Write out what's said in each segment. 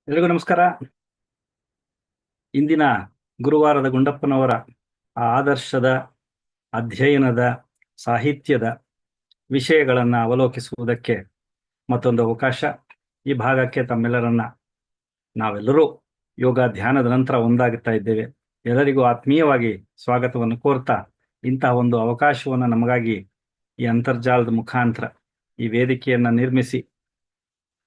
ಎಲ್ರಿಗೂ ನಮಸ್ಕಾರ. ಇಂದಿನ ಗುರುವಾರದ ಗುಂಡಪ್ಪನವರ ಆದರ್ಶದ ಅಧ್ಯಯನದ ಸಾಹಿತ್ಯದ ವಿಷಯಗಳನ್ನು ಅವಲೋಕಿಸುವುದಕ್ಕೆ ಮತ್ತೊಂದು ಅವಕಾಶ. ಈ ಭಾಗಕ್ಕೆ ತಮ್ಮೆಲ್ಲರನ್ನ ನಾವೆಲ್ಲರೂ ಯೋಗ ಧ್ಯಾನದ ನಂತರ ಒಂದಾಗುತ್ತಾ ಇದ್ದೇವೆ. ಎಲ್ಲರಿಗೂ ಆತ್ಮೀಯವಾಗಿ ಸ್ವಾಗತವನ್ನು ಕೋರ್ತಾ, ಇಂತಹ ಒಂದು ಅವಕಾಶವನ್ನು ನಮಗಾಗಿ ಈ ಅಂತರ್ಜಾಲದ ಮುಖಾಂತರ ಈ ವೇದಿಕೆಯನ್ನು ನಿರ್ಮಿಸಿ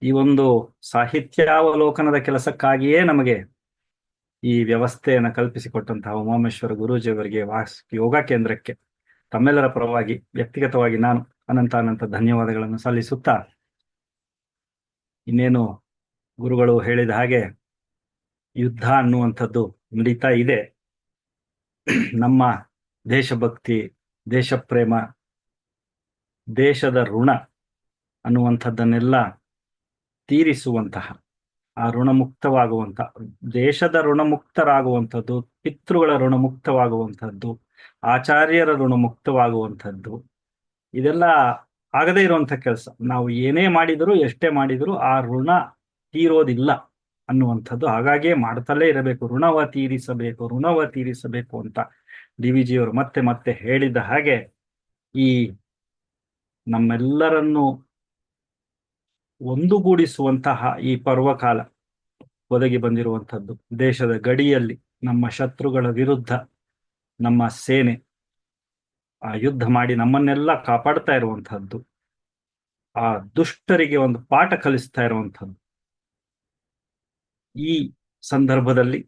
ಈ ಒಂದು ಸಾಹಿತ್ಯಾವಲೋಕನದ ಕೆಲಸಕ್ಕಾಗಿಯೇ ನಮಗೆ ಈ ವ್ಯವಸ್ಥೆಯನ್ನು ಕಲ್ಪಿಸಿಕೊಟ್ಟಂತಹ ಉಮಾಮೇಶ್ವರ ಗುರೂಜಿಯವರಿಗೆ ಯೋಗ ಕೇಂದ್ರಕ್ಕೆ ತಮ್ಮೆಲ್ಲರ ಪರವಾಗಿ ವ್ಯಕ್ತಿಗತವಾಗಿ ನಾನು ಅನಂತ ಧನ್ಯವಾದಗಳನ್ನು ಸಲ್ಲಿಸುತ್ತಾ, ಇನ್ನೇನು ಗುರುಗಳು ಹೇಳಿದ ಹಾಗೆ ಯುದ್ಧ ಅನ್ನುವಂಥದ್ದು ನಡೀತಾ ಇದೆ. ನಮ್ಮ ದೇಶಭಕ್ತಿ, ದೇಶಪ್ರೇಮ, ದೇಶದ ಋಣ ಅನ್ನುವಂಥದ್ದನ್ನೆಲ್ಲ ತೀರಿಸುವಂತಹ, ಆ ಋಣಮುಕ್ತವಾಗುವಂತಹ, ದೇಶದ ಋಣಮುಕ್ತರಾಗುವಂಥದ್ದು, ಪಿತೃಗಳ ಋಣಮುಕ್ತವಾಗುವಂಥದ್ದು, ಆಚಾರ್ಯರ ಋಣಮುಕ್ತವಾಗುವಂಥದ್ದು, ಇದೆಲ್ಲ ಆಗದೇ ಇರುವಂಥ ಕೆಲಸ. ನಾವು ಏನೇ ಮಾಡಿದರೂ ಎಷ್ಟೇ ಮಾಡಿದರೂ ಆ ಋಣ ತೀರೋದಿಲ್ಲ ಅನ್ನುವಂಥದ್ದು. ಹಾಗಾಗಿಯೇ ಮಾಡ್ತಲೇ ಇರಬೇಕು, ಋಣವ ತೀರಿಸಬೇಕು, ಋಣವ ತೀರಿಸಬೇಕು ಅಂತ ಡಿ ವಿ ಜಿಯವರು ಮತ್ತೆ ಮತ್ತೆ ಹೇಳಿದ ಹಾಗೆ ಈ ನಮ್ಮೆಲ್ಲರನ್ನು ಒಂದುಗೂಡಿಸುವಂತಹ ಈ ಪರ್ವಕಾಲ ಒದಗಿ ಬಂದಿರುವಂಥದ್ದು. ದೇಶದ ಗಡಿಯಲ್ಲಿ ನಮ್ಮ ಶತ್ರುಗಳ ವಿರುದ್ಧ ನಮ್ಮ ಸೇನೆ ಆ ಯುದ್ಧ ಮಾಡಿ ನಮ್ಮನ್ನೆಲ್ಲ ಕಾಪಾಡ್ತಾ ಇರುವಂತಹದ್ದು, ಆ ದುಷ್ಟರಿಗೆ ಒಂದು ಪಾಠ ಕಲಿಸ್ತಾ ಇರುವಂಥದ್ದು. ಈ ಸಂದರ್ಭದಲ್ಲಿ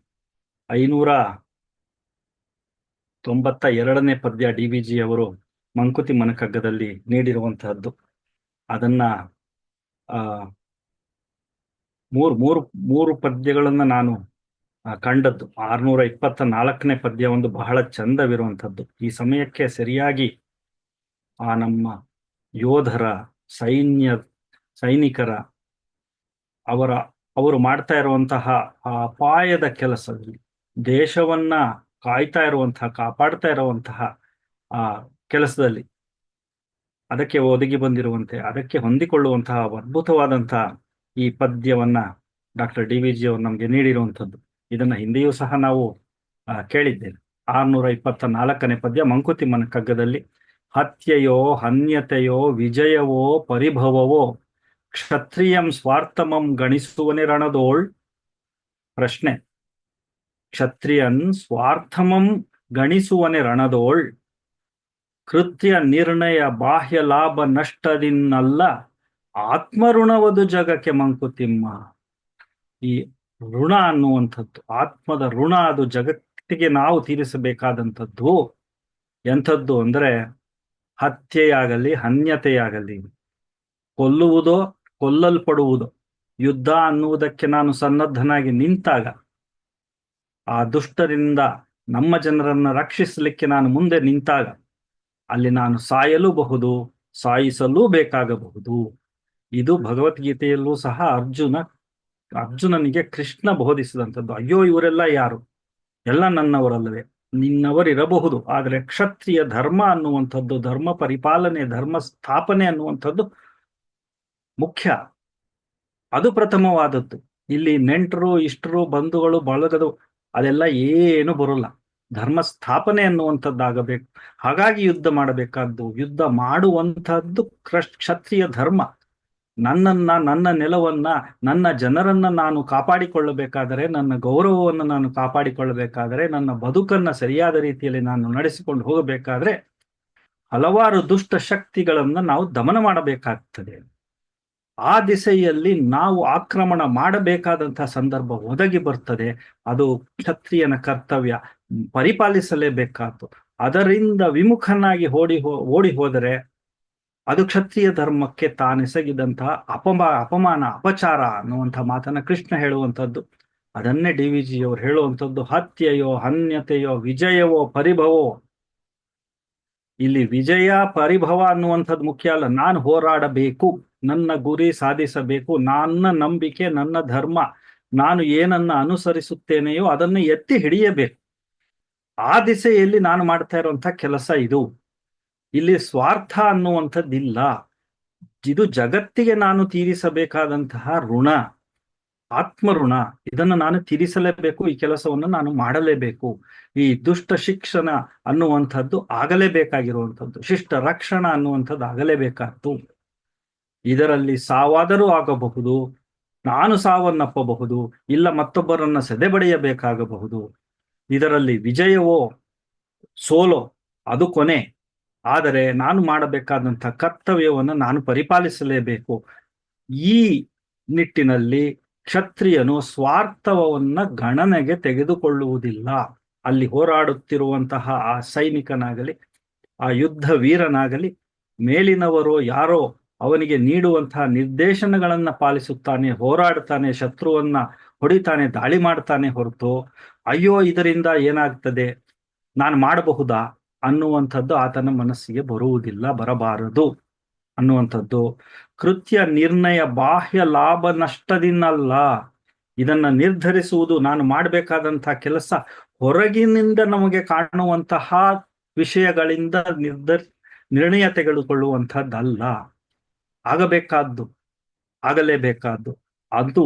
592ನೇ ಪದ್ಯ ಡಿ ವಿ ಜಿ ಅವರು ಮಂಕುತಿಮ್ಮನ ಕಗ್ಗದಲ್ಲಿ ನೀಡಿರುವಂತಹದ್ದು. ಅದನ್ನ ಮೂರು ಪದ್ಯಗಳನ್ನ ನಾನು ಕಂಡದ್ದು. 624ನೇ ಪದ್ಯ ಒಂದು ಬಹಳ ಚಂದವಿರುವಂಥದ್ದು. ಈ ಸಮಯಕ್ಕೆ ಸರಿಯಾಗಿ ಆ ನಮ್ಮ ಯೋಧರ, ಸೈನಿಕರ ಅವರು ಮಾಡ್ತಾ ಇರುವಂತಹ ಆ ಅಪಾಯದ ಕೆಲಸದಲ್ಲಿ, ದೇಶವನ್ನ ಕಾಯ್ತಾ ಇರುವಂತಹ, ಕಾಪಾಡ್ತಾ ಇರುವಂತಹ ಆ ಕೆಲಸದಲ್ಲಿ ಅದಕ್ಕೆ ಒದಗಿ ಬಂದಿರುವಂತೆ, ಅದಕ್ಕೆ ಹೊಂದಿಕೊಳ್ಳುವಂತಹ ಅದ್ಭುತವಾದಂತಹ ಈ ಪದ್ಯವನ್ನ ಡಾಕ್ಟರ್ ಡಿ ವಿ ಜಿ ಅವರು ನಮ್ಗೆ ನೀಡಿರುವಂಥದ್ದು. ಇದನ್ನ ಹಿಂದೆಯೂ ಸಹ ನಾವು ಕೇಳಿದ್ದೇವೆ. 624ನೇ ಪದ್ಯ ಮಂಕುತಿಮ್ಮನ ಕಗ್ಗದಲ್ಲಿ: ಹತ್ಯೆಯೋ ಹನ್ಯತೆಯೋ ವಿಜಯವೋ ಪರಿಭವವೋ ಕ್ಷತ್ರಿಯಂ ಸ್ವಾರ್ಥಮಂ ಗಣಿಸುವನೆ ರಣದೋಳ್. ಪ್ರಶ್ನೆ: ಕ್ಷತ್ರಿಯನ್ ಸ್ವಾರ್ಥಮಂ ಗಣಿಸುವನೆ ರಣದೋಳ್, ಕೃತ್ಯ ನಿರ್ಣಯ ಬಾಹ್ಯ ಲಾಭ ನಷ್ಟದಿನ್ನಲ್ಲ, ಆತ್ಮಋಣವದು ಜಗಕ್ಕೆ ಮಂಕುತಿಮ್ಮ. ಈ ಋಣ ಅನ್ನುವಂಥದ್ದು, ಆತ್ಮದ ಋಣ, ಅದು ಜಗತ್ತಿಗೆ ನಾವು ತೀರಿಸಬೇಕಾದಂಥದ್ದು. ಎಂಥದ್ದು ಅಂದರೆ, ಹತ್ಯೆಯಾಗಲಿ ಹನ್ಯತೆಯಾಗಲಿ, ಕೊಲ್ಲುವುದೋ ಕೊಲ್ಲಲ್ಪಡುವುದೋ, ಯುದ್ಧ ಅನ್ನುವುದಕ್ಕೆ ನಾನು ಸನ್ನದ್ಧನಾಗಿ ನಿಂತಾಗ, ಆ ದುಷ್ಟರಿಂದ ನಮ್ಮ ಜನರನ್ನು ರಕ್ಷಿಸಲಿಕ್ಕೆ ನಾನು ಮುಂದೆ ನಿಂತಾಗ, ಅಲ್ಲಿ ನಾನು ಸಾಯಲೂಬಹುದು, ಸಾಯಿಸಲೂ ಬೇಕಾಗಬಹುದು. ಇದು ಭಗವದ್ಗೀತೆಯಲ್ಲೂ ಸಹ ಅರ್ಜುನನಿಗೆ ಕೃಷ್ಣ ಬೋಧಿಸಿದಂಥದ್ದು. ಅಯ್ಯೋ, ಇವರೆಲ್ಲ ಯಾರು? ಎಲ್ಲ ನನ್ನವರಲ್ಲವೇ? ನಿನ್ನವರಿರಬಹುದು, ಆದರೆ ಕ್ಷತ್ರಿಯ ಧರ್ಮ ಅನ್ನುವಂಥದ್ದು, ಧರ್ಮ ಪರಿಪಾಲನೆ, ಧರ್ಮ ಸ್ಥಾಪನೆ ಅನ್ನುವಂಥದ್ದು ಮುಖ್ಯ. ಅದು ಪ್ರಥಮವಾದದ್ದು. ಇಲ್ಲಿ ನೆಂಟರು, ಇಷ್ಟರು, ಬಂಧುಗಳು, ಬಳಗದು ಅದೆಲ್ಲ ಏನು ಬರೋಲ್ಲ. ಧರ್ಮ ಸ್ಥಾಪನೆ ಅನ್ನುವಂಥದ್ದಾಗಬೇಕು. ಹಾಗಾಗಿ ಯುದ್ಧ ಮಾಡಬೇಕಾದ್ದು, ಯುದ್ಧ ಮಾಡುವಂತಹದ್ದು ಕ್ಷತ್ರಿಯ ಧರ್ಮ. ನನ್ನ ನೆಲವನ್ನ, ನನ್ನ ಜನರನ್ನ ನಾನು ಕಾಪಾಡಿಕೊಳ್ಳಬೇಕಾದರೆ, ನನ್ನ ಗೌರವವನ್ನು ನಾನು ಕಾಪಾಡಿಕೊಳ್ಳಬೇಕಾದರೆ, ನನ್ನ ಬದುಕನ್ನ ಸರಿಯಾದ ರೀತಿಯಲ್ಲಿ ನಾನು ನಡೆಸಿಕೊಂಡು ಹೋಗಬೇಕಾದ್ರೆ ಹಲವಾರು ದುಷ್ಟ ಶಕ್ತಿಗಳನ್ನ ನಾವು ದಮನ ಮಾಡಬೇಕಾಗ್ತದೆ. ಆ ದಿಸೆಯಲ್ಲಿ ನಾವು ಆಕ್ರಮಣ ಮಾಡಬೇಕಾದಂತಹ ಸಂದರ್ಭ ಒದಗಿ ಬರ್ತದೆ. ಅದು ಕ್ಷತ್ರಿಯನ ಕರ್ತವ್ಯ, ಪರಿಪಾಲಿಸಲೇಬೇಕಾದ್ದು. ಅದರಿಂದ ವಿಮುಖನಾಗಿ ಓಡಿ ಹೋದರೆ ಅದು ಕ್ಷತ್ರಿಯ ಧರ್ಮಕ್ಕೆ ತಾನೆಸಗಿದಂತಹ ಅಪಮಾನ, ಅಪಚಾರ ಅನ್ನುವಂಥ ಮಾತನ್ನ ಕೃಷ್ಣ ಹೇಳುವಂಥದ್ದು. ಅದನ್ನೇ ಡಿ ವಿ ಜಿ ಅವರು ಹೇಳುವಂಥದ್ದು: ಹತ್ಯೆಯೋ ಹನ್ಯತೆಯೋ ವಿಜಯವೋ ಪರಿಭವೋ. ಇಲ್ಲಿ ವಿಜಯ ಪರಿಭವ ಅನ್ನುವಂಥದ್ದು ಮುಖ್ಯ ಅಲ್ಲ. ನಾನು ಹೋರಾಡಬೇಕು, ನನ್ನ ಗುರಿ ಸಾಧಿಸಬೇಕು, ನನ್ನ ನಂಬಿಕೆ, ನನ್ನ ಧರ್ಮ, ನಾನು ಏನನ್ನ ಅನುಸರಿಸುತ್ತೇನೆಯೋ ಅದನ್ನು ಎತ್ತಿ ಹಿಡಿಯಬೇಕು. ಆ ದಿಸೆಯಲ್ಲಿ ನಾನು ಮಾಡ್ತಾ ಇರುವಂತಹ ಕೆಲಸ ಇದು. ಇಲ್ಲಿ ಸ್ವಾರ್ಥ ಅನ್ನುವಂಥದ್ದಿಲ್ಲ. ಇದು ಜಗತ್ತಿಗೆ ನಾನು ತೀರಿಸಬೇಕಾದಂತಹ ಋಣ. ಆತ್ಮಋಣ, ಇದನ್ನು ನಾನು ತೀರಿಸಲೇಬೇಕು, ಈ ಕೆಲಸವನ್ನು ನಾನು ಮಾಡಲೇಬೇಕು. ಈ ದುಷ್ಟ ಶಿಕ್ಷಣ ಅನ್ನುವಂಥದ್ದು ಆಗಲೇಬೇಕಾಗಿರುವಂಥದ್ದು, ಶಿಷ್ಟ ರಕ್ಷಣ ಅನ್ನುವಂಥದ್ದು ಆಗಲೇಬೇಕಾದ್ದು. ಇದರಲ್ಲಿ ಸಾವಾದರೂ ಆಗಬಹುದು, ನಾನು ಸಾವನ್ನಪ್ಪಬಹುದು, ಇಲ್ಲ ಮತ್ತೊಬ್ಬರನ್ನ ಸದೆಬಡೆಯಬೇಕಾಗಬಹುದು. ಇದರಲ್ಲಿ ವಿಜಯವೋ ಸೋಲೋ ಅದು ಕೊನೆ. ಆದರೆ ನಾನು ಮಾಡಬೇಕಾದಂಥ ಕರ್ತವ್ಯವನ್ನು ನಾನು ಪರಿಪಾಲಿಸಲೇಬೇಕು. ಈ ನಿಟ್ಟಿನಲ್ಲಿ ಕ್ಷತ್ರಿಯನು ಸ್ವಾರ್ಥವನ್ನ ಗಣನೆಗೆ ತೆಗೆದುಕೊಳ್ಳುವುದಿಲ್ಲ. ಅಲ್ಲಿ ಹೋರಾಡುತ್ತಿರುವಂತಹ ಆ ಸೈನಿಕನಾಗಲಿ, ಆ ಯುದ್ಧ ವೀರನಾಗಲಿ, ಮೇಲಿನವರು ಯಾರೋ ಅವನಿಗೆ ನೀಡುವಂತಹ ನಿರ್ದೇಶನಗಳನ್ನ ಪಾಲಿಸುತ್ತಾನೆ, ಹೋರಾಡ್ತಾನೆ, ಶತ್ರುವನ್ನ ಹೊಡಿತಾನೆ, ದಾಳಿ ಮಾಡ್ತಾನೆ ಹೊರತು ಅಯ್ಯೋ ಇದರಿಂದ ಏನಾಗ್ತದೆ, ನಾನು ಮಾಡಬಹುದಾ ಅನ್ನುವಂಥದ್ದು ಆತನ ಮನಸ್ಸಿಗೆ ಬರುವುದಿಲ್ಲ, ಬರಬಾರದು ಅನ್ನುವಂಥದ್ದು. ಕೃತ್ಯ ನಿರ್ಣಯ ಬಾಹ್ಯ ಲಾಭ ನಷ್ಟದಿಂದಲ್ಲ. ಇದನ್ನ ನಿರ್ಧರಿಸುವುದು, ನಾನು ಮಾಡಬೇಕಾದಂತಹ ಕೆಲಸ ಹೊರಗಿನಿಂದ ನಮಗೆ ಕಾಣುವಂತಹ ವಿಷಯಗಳಿಂದ ನಿರ್ಣಯ ತೆಗೆದುಕೊಳ್ಳುವಂಥದ್ದಲ್ಲ. ಆಗಬೇಕಾದ್ದು ಆಗಲೇಬೇಕಾದ್ದು ಅದು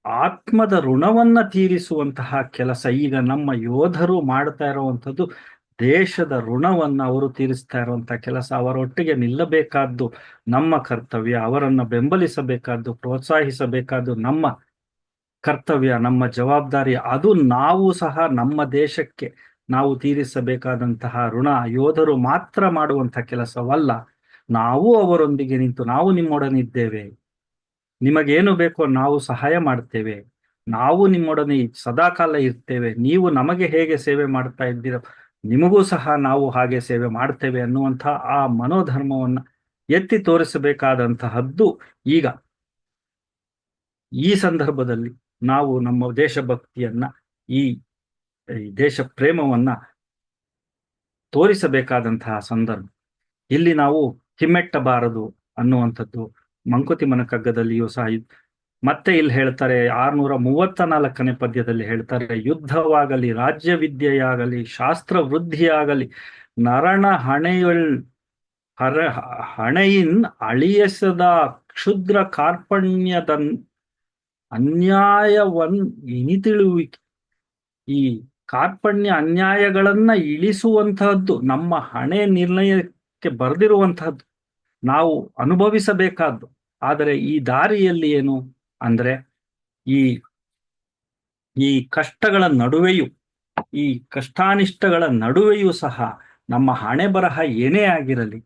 ಆತ್ಮದ ಋಣವನ್ನ ತೀರಿಸುವಂತಹ ಕೆಲಸ. ಈಗ ನಮ್ಮ ಯೋಧರು ಮಾಡ್ತಾ ಇರುವಂಥದ್ದು ದೇಶದ ಋಣವನ್ನ ಅವರು ತೀರಿಸ್ತಾ ಇರುವಂತಹ ಕೆಲಸ. ಅವರೊಟ್ಟಿಗೆ ನಿಲ್ಲಬೇಕಾದ್ದು ನಮ್ಮ ಕರ್ತವ್ಯ, ಅವರನ್ನ ಬೆಂಬಲಿಸಬೇಕಾದ್ದು, ಪ್ರೋತ್ಸಾಹಿಸಬೇಕಾದ್ದು ನಮ್ಮ ಕರ್ತವ್ಯ, ನಮ್ಮ ಜವಾಬ್ದಾರಿ. ಅದು ನಾವು ಸಹ ನಮ್ಮ ದೇಶಕ್ಕೆ ನಾವು ತೀರಿಸಬೇಕಾದಂತಹ ಋಣ. ಯೋಧರು ಮಾತ್ರ ಮಾಡುವಂತಹ ಕೆಲಸವಲ್ಲ, ನಾವು ಅವರೊಂದಿಗೆ ನಿಂತು ನಾವು ನಿಮ್ಮೊಡನಿದ್ದೇವೆ, ನಿಮಗೇನು ಬೇಕೋ ನಾವು ಸಹಾಯ ಮಾಡ್ತೇವೆ, ನಾವು ನಿಮ್ಮೊಡನೆ ಸದಾಕಾಲ ಇರ್ತೇವೆ, ನೀವು ನಮಗೆ ಹೇಗೆ ಸೇವೆ ಮಾಡ್ತಾ ಇದ್ದೀರ ನಿಮಗೂ ಸಹ ನಾವು ಹಾಗೆ ಸೇವೆ ಮಾಡ್ತೇವೆ ಅನ್ನುವಂಥ ಆ ಮನೋಧರ್ಮವನ್ನು ಎತ್ತಿ ತೋರಿಸಬೇಕಾದಂತಹದ್ದು. ಈಗ ಈ ಸಂದರ್ಭದಲ್ಲಿ ನಾವು ನಮ್ಮ ದೇಶಭಕ್ತಿಯನ್ನ, ಈ ದೇಶ ಪ್ರೇಮವನ್ನ ತೋರಿಸಬೇಕಾದಂತಹ ಸಂದರ್ಭ. ಇಲ್ಲಿ ನಾವು ಹಿಮ್ಮೆಟ್ಟಬಾರದು ಅನ್ನುವಂಥದ್ದು ಮಂಕುತಿಮ್ಮನ ಕಗ್ಗದಲ್ಲಿಯೂ ಸಹ. ಮತ್ತೆ ಇಲ್ಲಿ ಹೇಳ್ತಾರೆ 634ನೇ ಪದ್ಯದಲ್ಲಿ ಹೇಳ್ತಾರೆ, ಯುದ್ಧವಾಗಲಿ, ರಾಜ್ಯ ವಿದ್ಯೆಯಾಗಲಿ, ಶಾಸ್ತ್ರ ವೃದ್ಧಿಯಾಗಲಿ, ನರಣ ಹಣೆಯಿನ್ ಅಳಿಯಸದ ಕ್ಷುದ್ರ ಕಾರ್ಪಣ್ಯದ ಅನ್ಯಾಯವನ್ ಇನಿತಿಳುವಿಕೆ. ಈ ಕಾರ್ಪಣ್ಯ ಅನ್ಯಾಯಗಳನ್ನ ಇಳಿಸುವಂತಹದ್ದು ನಮ್ಮ ಹಣೆ ನಿರ್ಣಯಕ್ಕೆ ಬರೆದಿರುವಂತಹದ್ದು, ನಾವು ಅನುಭವಿಸಬೇಕಾದ್ದು. ಆದರೆ ಈ ದಾರಿಯಲ್ಲಿ ಏನು ಅಂದ್ರೆ, ಈ ಈ ಕಷ್ಟಗಳ ನಡುವೆಯೂ, ಈ ಕಷ್ಟಾನಿಷ್ಟಗಳ ನಡುವೆಯೂ ಸಹ ನಮ್ಮ ಹಣೆ ಬರಹ ಏನೇ ಆಗಿರಲಿ,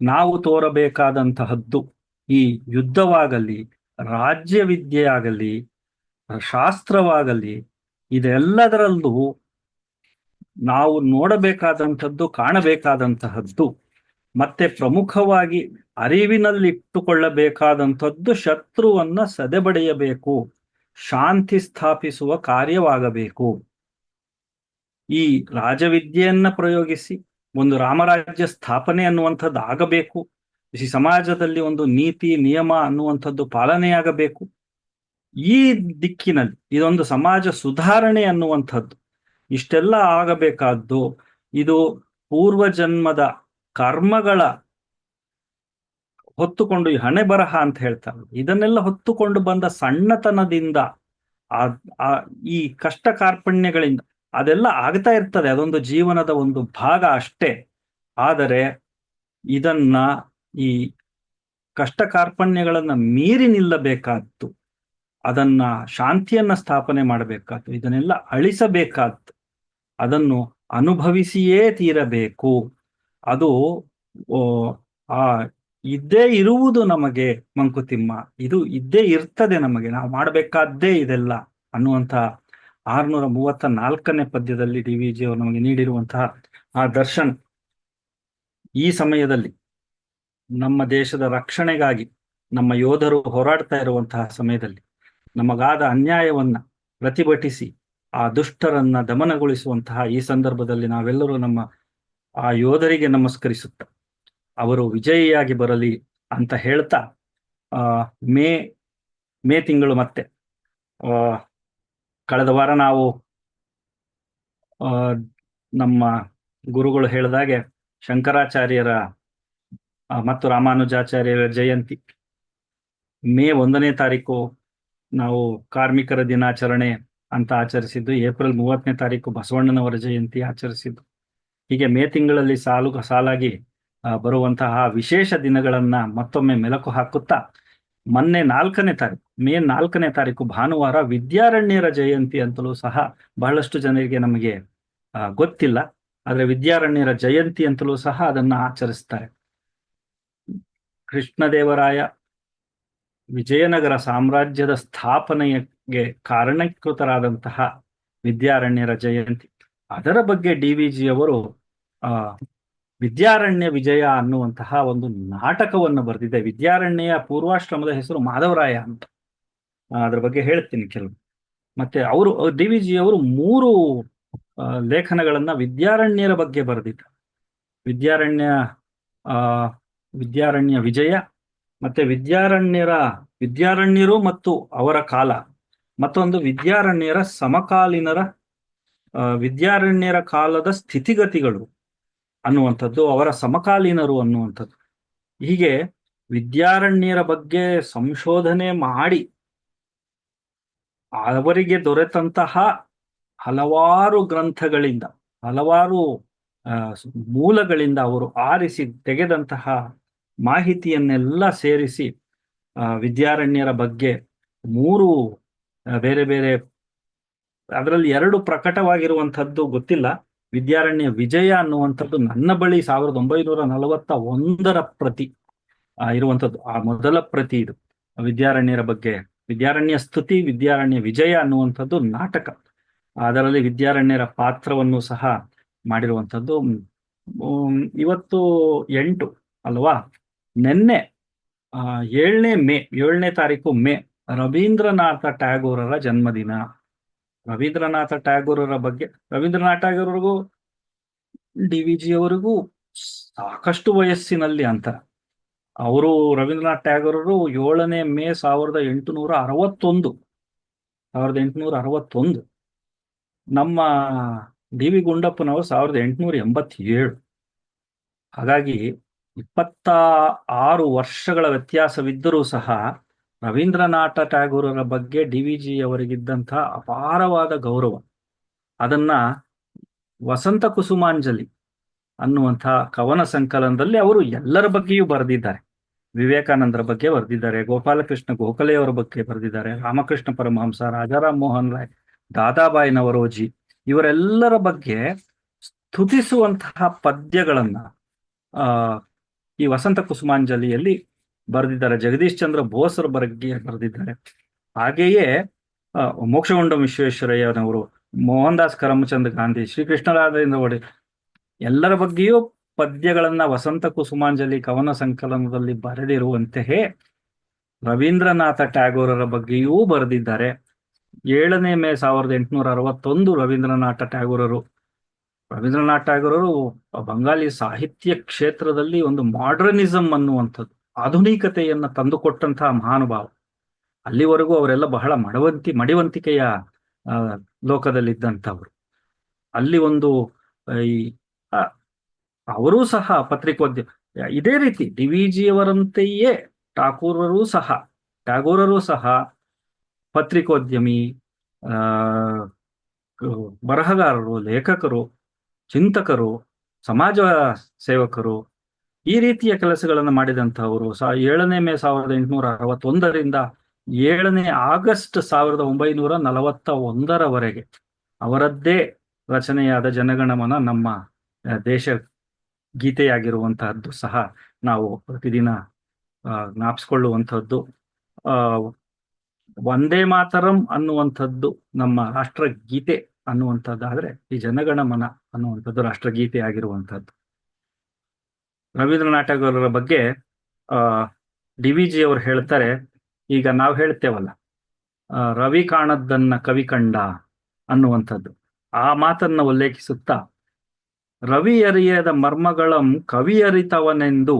ನಾವು ತೋರಬೇಕಾದಂತಹದ್ದು ಈ ಯುದ್ಧವಾಗಲಿ, ರಾಜ್ಯ ವಿದ್ಯೆಯಾಗಲಿ, ಶಾಸ್ತ್ರವಾಗಲಿ, ಇದೆಲ್ಲದರಲ್ಲೂ ನಾವು ನೋಡಬೇಕಾದಂಥದ್ದು, ಕಾಣಬೇಕಾದಂತಹದ್ದು, ಮತ್ತೆ ಪ್ರಮುಖವಾಗಿ ಅರಿವಿನಲ್ಲಿಟ್ಟುಕೊಳ್ಳಬೇಕಾದಂಥದ್ದು ಶತ್ರುವನ್ನ ಸದೆಬಡೆಯಬೇಕು, ಶಾಂತಿ ಸ್ಥಾಪಿಸುವ ಕಾರ್ಯವಾಗಬೇಕು. ಈ ರಾಜವಿದ್ಯೆಯನ್ನ ಪ್ರಯೋಗಿಸಿ ಒಂದು ರಾಮರಾಜ್ಯ ಸ್ಥಾಪನೆ ಅನ್ನುವಂಥದ್ದು ಆಗಬೇಕು. ಈ ಸಮಾಜದಲ್ಲಿ ಒಂದು ನೀತಿ ನಿಯಮ ಅನ್ನುವಂಥದ್ದು ಪಾಲನೆಯಾಗಬೇಕು. ಈ ದಿಕ್ಕಿನಲ್ಲಿ ಇದೊಂದು ಸಮಾಜ ಸುಧಾರಣೆ ಅನ್ನುವಂಥದ್ದು ಇಷ್ಟೆಲ್ಲ ಆಗಬೇಕಾದ್ದು. ಇದು ಪೂರ್ವಜನ್ಮದ ಕರ್ಮಗಳ ಹೊತ್ತುಕೊಂಡು, ಈ ಹಣೆ ಬರಹ ಅಂತ ಹೇಳ್ತಾರೆ, ಇದನ್ನೆಲ್ಲ ಹೊತ್ತುಕೊಂಡು ಬಂದ ಸಣ್ಣತನದಿಂದ, ಈ ಕಷ್ಟ ಕಾರ್ಪಣ್ಯಗಳಿಂದ ಅದೆಲ್ಲ ಆಗ್ತಾ ಇರ್ತದೆ. ಅದೊಂದು ಜೀವನದ ಒಂದು ಭಾಗ ಅಷ್ಟೇ. ಆದರೆ ಇದನ್ನ, ಈ ಕಷ್ಟ ಕಾರ್ಪಣ್ಯಗಳನ್ನ ಮೀರಿ ನಿಲ್ಲಬೇಕಾದ್ದು, ಅದನ್ನ ಶಾಂತಿಯನ್ನ ಸ್ಥಾಪನೆ ಮಾಡಬೇಕಾದ್ದು, ಇದನ್ನೆಲ್ಲ ಅಳಿಸಬೇಕಾದ್ದು, ಅದನ್ನು ಅನುಭವಿಸಿಯೇ ತೀರಬೇಕು. ಅದು ಆ ಇದ್ದೇ ಇರುವುದು ನಮಗೆ ಮಂಕುತಿಮ್ಮ, ಇದು ಇದ್ದೇ ಇರ್ತದೆ ನಮಗೆ, ನಾವು ಮಾಡಬೇಕಾದ್ದೇ ಇದೆಲ್ಲ ಅನ್ನುವಂಥ 634ನೇ ಪದ್ಯದಲ್ಲಿ ಡಿ ವಿ ಜಿ ಅವರು ನಮಗೆ ನೀಡಿರುವಂತಹ ಆ ದರ್ಶನ. ಈ ಸಮಯದಲ್ಲಿ ನಮ್ಮ ದೇಶದ ರಕ್ಷಣೆಗಾಗಿ ನಮ್ಮ ಯೋಧರು ಹೋರಾಡ್ತಾ ಇರುವಂತಹ ಸಮಯದಲ್ಲಿ ನಮಗಾದ ಅನ್ಯಾಯವನ್ನ ಪ್ರತಿಭಟಿಸಿ ಆ ದುಷ್ಟರನ್ನ ದಮನಗೊಳಿಸುವಂತಹ ಈ ಸಂದರ್ಭದಲ್ಲಿ ನಾವೆಲ್ಲರೂ ನಮ್ಮ ಆ ಯೋಧರಿಗೆ ನಮಸ್ಕರಿಸುತ್ತ ಅವರು ವಿಜಯಿಯಾಗಿ ಬರಲಿ ಅಂತ ಹೇಳ್ತಾ, ಮೇ ಮೇ ತಿಂಗಳು ಮತ್ತೆ ಕಳೆದ ವಾರ ನಾವು ನಮ್ಮ ಗುರುಗಳು ಹೇಳಿದಾಗೆ ಶಂಕರಾಚಾರ್ಯರ ಮತ್ತು ರಾಮಾನುಜಾಚಾರ್ಯರ ಜಯಂತಿ ಮೇ 1ನೇ ತಾರೀಕು ನಾವು ಕಾರ್ಮಿಕರ ದಿನಾಚರಣೆ ಅಂತ ಆಚರಿಸಿದ್ದು, ಏಪ್ರಿಲ್ 30ನೇ ತಾರೀಕು ಬಸವಣ್ಣನವರ ಜಯಂತಿ ಆಚರಿಸಿದ್ದು. ಹೀಗೆ ಮೇ ತಿಂಗಳಲ್ಲಿ ಸಾಲು ಸಾಲಾಗಿ ಬರುವಂತಹ ವಿಶೇಷ ದಿನಗಳನ್ನ ಮತ್ತೊಮ್ಮೆ ಮೆಲುಕು ಹಾಕುತ್ತಾ, ಮೊನ್ನೆ 4ನೇ ತಾರೀಕು, ಮೇ 4ನೇ ತಾರೀಕು ಭಾನುವಾರ ವಿದ್ಯಾರಣ್ಯರ ಜಯಂತಿ ಅಂತಲೂ ಸಹ ಬಹಳಷ್ಟು ಜನರಿಗೆ ನಮಗೆ ಗೊತ್ತಿಲ್ಲ. ಆದ್ರೆ ವಿದ್ಯಾರಣ್ಯರ ಜಯಂತಿ ಅಂತಲೂ ಸಹ ಅದನ್ನ ಆಚರಿಸ್ತಾರೆ. ಕೃಷ್ಣದೇವರಾಯ ವಿಜಯನಗರ ಸಾಮ್ರಾಜ್ಯದ ಸ್ಥಾಪನೆಗೆ ಕಾರಣೀಕೃತರಾದಂತಹ ವಿದ್ಯಾರಣ್ಯರ ಜಯಂತಿ, ಅದರ ಬಗ್ಗೆ ಡಿ.ವಿ.ಜಿ ಅವರು ವಿದ್ಯಾರಣ್ಯ ವಿಜಯ ಅನ್ನುವಂತಹ ಒಂದು ನಾಟಕವನ್ನು ಬರೆದಿದೆ. ವಿದ್ಯಾರಣ್ಯ ಪೂರ್ವಾಶ್ರಮದ ಹೆಸರು ಮಾಧವರಾಯ ಅಂತ. ಅದರ ಬಗ್ಗೆ ಹೇಳ್ತೀನಿ ಕೆಲವು. ಮತ್ತೆ ಅವರು ಡಿ.ವಿ.ಜಿ ಅವರು 3 ಲೇಖನಗಳನ್ನ ವಿದ್ಯಾರಣ್ಯರ ಬಗ್ಗೆ ಬರೆದಿದ್ದಾರೆ. ಆ ವಿದ್ಯಾರಣ್ಯ ವಿಜಯ, ಮತ್ತೆ ವಿದ್ಯಾರಣ್ಯರು ಮತ್ತು ಅವರ ಕಾಲ, ಮತ್ತೊಂದು ವಿದ್ಯಾರಣ್ಯರ ಸಮಕಾಲೀನರ ವಿದ್ಯಾರಣ್ಯರ ಕಾಲದ ಸ್ಥಿತಿಗತಿಗಳು ಅನ್ನುವಂಥದ್ದು, ಅವರ ಸಮಕಾಲೀನರು ಅನ್ನುವಂಥದ್ದು. ಹೀಗೆ ವಿದ್ಯಾರಣ್ಯರ ಬಗ್ಗೆ ಸಂಶೋಧನೆ ಮಾಡಿ ಅವರಿಗೆ ದೊರೆತಂತಹ ಹಲವಾರು ಗ್ರಂಥಗಳಿಂದ, ಹಲವಾರು ಮೂಲಗಳಿಂದ ಅವರು ಆರಿಸಿ ತೆಗೆದಂತಹ ಮಾಹಿತಿಯನ್ನೆಲ್ಲ ಸೇರಿಸಿ ವಿದ್ಯಾರಣ್ಯರ ಬಗ್ಗೆ 3 ಬೇರೆ ಬೇರೆ, ಅದರಲ್ಲಿ 2 ಪ್ರಕಟವಾಗಿರುವಂಥದ್ದು ಗೊತ್ತಿಲ್ಲ. ವಿದ್ಯಾರಣ್ಯ ವಿಜಯ ಅನ್ನುವಂಥದ್ದು ನನ್ನ ಬಳಿ 1941 ಪ್ರತಿ ಇರುವಂಥದ್ದು, ಆ ಮೊದಲ ಪ್ರತಿ ಇದು ವಿದ್ಯಾರಣ್ಯರ ಬಗ್ಗೆ. ವಿದ್ಯಾರಣ್ಯ ಸ್ತುತಿ, ವಿದ್ಯಾರಣ್ಯ ವಿಜಯ ಅನ್ನುವಂಥದ್ದು ನಾಟಕ. ಅದರಲ್ಲಿ ವಿದ್ಯಾರಣ್ಯರ ಪಾತ್ರವನ್ನು ಸಹ ಮಾಡಿರುವಂಥದ್ದು. ಇವತ್ತು 8 ಅಲ್ವಾ? ನಿನ್ನೆ 7ನೇ ತಾರೀಕು ಮೇ ರವೀಂದ್ರನಾಥ ಟ್ಯಾಗೋರರ ಜನ್ಮದಿನ. ರವೀಂದ್ರನಾಥ ಟ್ಯಾಗೋರರ ಬಗ್ಗೆ, ರವೀಂದ್ರನಾಥ ಟ್ಯಾಗೋರರಿಗೂ ಡಿ.ವಿ.ಜಿ ಅವರಿಗೂ ಸಾಕಷ್ಟು ವಯಸ್ಸಿನಲ್ಲಿ ಅಂತರ. ಅವರು ರವೀಂದ್ರನಾಥ್ ಟ್ಯಾಗೋರರು 7ನೇ ಮೇ 1861. ನಮ್ಮ ಡಿ.ವಿ. ಗುಂಡಪ್ಪನವರು 1887. ಹಾಗಾಗಿ 26 ವರ್ಷಗಳ ವ್ಯತ್ಯಾಸವಿದ್ದರೂ ಸಹ ರವೀಂದ್ರನಾಥ ಟ್ಯಾಗೋರರ ಬಗ್ಗೆ ಡಿ.ವಿ.ಜಿ ಅವರಿಗಿದ್ದಂಥ ಅಪಾರವಾದ ಗೌರವ, ಅದನ್ನ ವಸಂತ ಕುಸುಮಾಂಜಲಿ ಅನ್ನುವಂಥ ಕವನ ಸಂಕಲನದಲ್ಲಿ ಅವರು ಎಲ್ಲರ ಬಗ್ಗೆಯೂ ಬರೆದಿದ್ದಾರೆ. ವಿವೇಕಾನಂದರ ಬಗ್ಗೆ ಬರೆದಿದ್ದಾರೆ, ಗೋಪಾಲಕೃಷ್ಣ ಗೋಖಲೆಯವರ ಬಗ್ಗೆ ಬರೆದಿದ್ದಾರೆ, ರಾಮಕೃಷ್ಣ ಪರಮಹಂಸ, ರಾಜಾರಾಮ್ ಮೋಹನ್ ರಾಯ್, ದಾದಾಬಾಯಿ ನವರೋಜಿ, ಇವರೆಲ್ಲರ ಬಗ್ಗೆ ಸ್ತುತಿಸುವಂತಹ ಪದ್ಯಗಳನ್ನ ಈ ವಸಂತ ಕುಸುಮಾಂಜಲಿಯಲ್ಲಿ ಬರೆದಿದ್ದಾರೆ. ಜಗದೀಶ್ ಚಂದ್ರ ಬೋಸರ ಬಗ್ಗೆ ಬರೆದಿದ್ದಾರೆ. ಹಾಗೆಯೇ ಮೋಕ್ಷಗುಂಡ ವಿಶ್ವೇಶ್ವರಯ್ಯನವರು, ಮೋಹನ್ ದಾಸ್ ಕರಮ್ಚಂದ್ ಗಾಂಧಿ, ಶ್ರೀಕೃಷ್ಣರಾಜೇಂದ್ರ ಒಡೆಯರ್, ಎಲ್ಲರ ಬಗ್ಗೆಯೂ ಪದ್ಯಗಳನ್ನ ವಸಂತ ಕುಸುಮಾಂಜಲಿ ಕವನ ಸಂಕಲನದಲ್ಲಿ ಬರೆದಿರುವಂತೆಯೇ ರವೀಂದ್ರನಾಥ ಟ್ಯಾಗೋರರ ಬಗ್ಗೆಯೂ ಬರೆದಿದ್ದಾರೆ. 7ನೇ ಮೇ 1861 ರವೀಂದ್ರನಾಥ ಟ್ಯಾಗೋರರು ಬಂಗಾಲಿ ಸಾಹಿತ್ಯ ಕ್ಷೇತ್ರದಲ್ಲಿ ಒಂದು ಮಾಡರ್ನಿಸಂ ಅನ್ನುವಂಥದ್ದು, ಆಧುನಿಕತೆಯನ್ನು ತಂದುಕೊಟ್ಟಂತಹ ಮಹಾನುಭಾವ. ಅಲ್ಲಿವರೆಗೂ ಅವರೆಲ್ಲ ಬಹಳ ಮಡಿವಂತಿಕೆಯ ಲೋಕದಲ್ಲಿದ್ದಂಥವ್ರು. ಅಲ್ಲಿ ಒಂದು ಅವರೂ ಸಹ ಪತ್ರಿಕೋದ್ಯಮ, ಇದೇ ರೀತಿ ಡಿ.ವಿ.ಜಿ ಅವರಂತೆಯೇ ಟ್ಯಾಗೋರರು ಸಹ ಪತ್ರಿಕೋದ್ಯಮಿ, ಬರಹಗಾರರು, ಲೇಖಕರು, ಚಿಂತಕರು, ಸಮಾಜ ಸೇವಕರು, ಈ ರೀತಿಯ ಕೆಲಸಗಳನ್ನು ಮಾಡಿದಂಥವರು. 7ನೇ ಮೇ 1861ರಿಂದ 7ನೇ ಆಗಸ್ಟ್ 1941ರವರೆಗೆ ಅವರದ್ದೇ ರಚನೆಯಾದ ಜನಗಣಮನ ನಮ್ಮ ದೇಶ ಗೀತೆಯಾಗಿರುವಂತಹದ್ದು ಸಹ ನಾವು ಪ್ರತಿದಿನ ಜ್ಞಾಪಿಸ್ಕೊಳ್ಳುವಂಥದ್ದು. ವಂದೇ ಮಾತರಂ ಅನ್ನುವಂಥದ್ದು ನಮ್ಮ ರಾಷ್ಟ್ರಗೀತೆ ಅನ್ನುವಂಥದ್ದಾದ್ರೆ, ಈ ಜನಗಣಮನ ಅನ್ನುವಂಥದ್ದು ರಾಷ್ಟ್ರಗೀತೆ ಆಗಿರುವಂಥದ್ದು. ರವೀಂದ್ರನಾಥ ಟ್ಯಾಗೋರರ ಬಗ್ಗೆ ಡಿ.ವಿ.ಜಿ ಅವರು ಹೇಳ್ತಾರೆ, ಈಗ ನಾವು ಹೇಳ್ತೇವಲ್ಲ, ರವಿ ಕಾಣದ್ದನ್ನ ಕವಿ ಕಂಡ ಅನ್ನುವಂಥದ್ದು, ಆ ಮಾತನ್ನ ಉಲ್ಲೇಖಿಸುತ್ತಾ, ರವಿ ಅರಿಯದ ಮರ್ಮಗಳಂ ಕವಿ ಅರಿತವನೆಂದು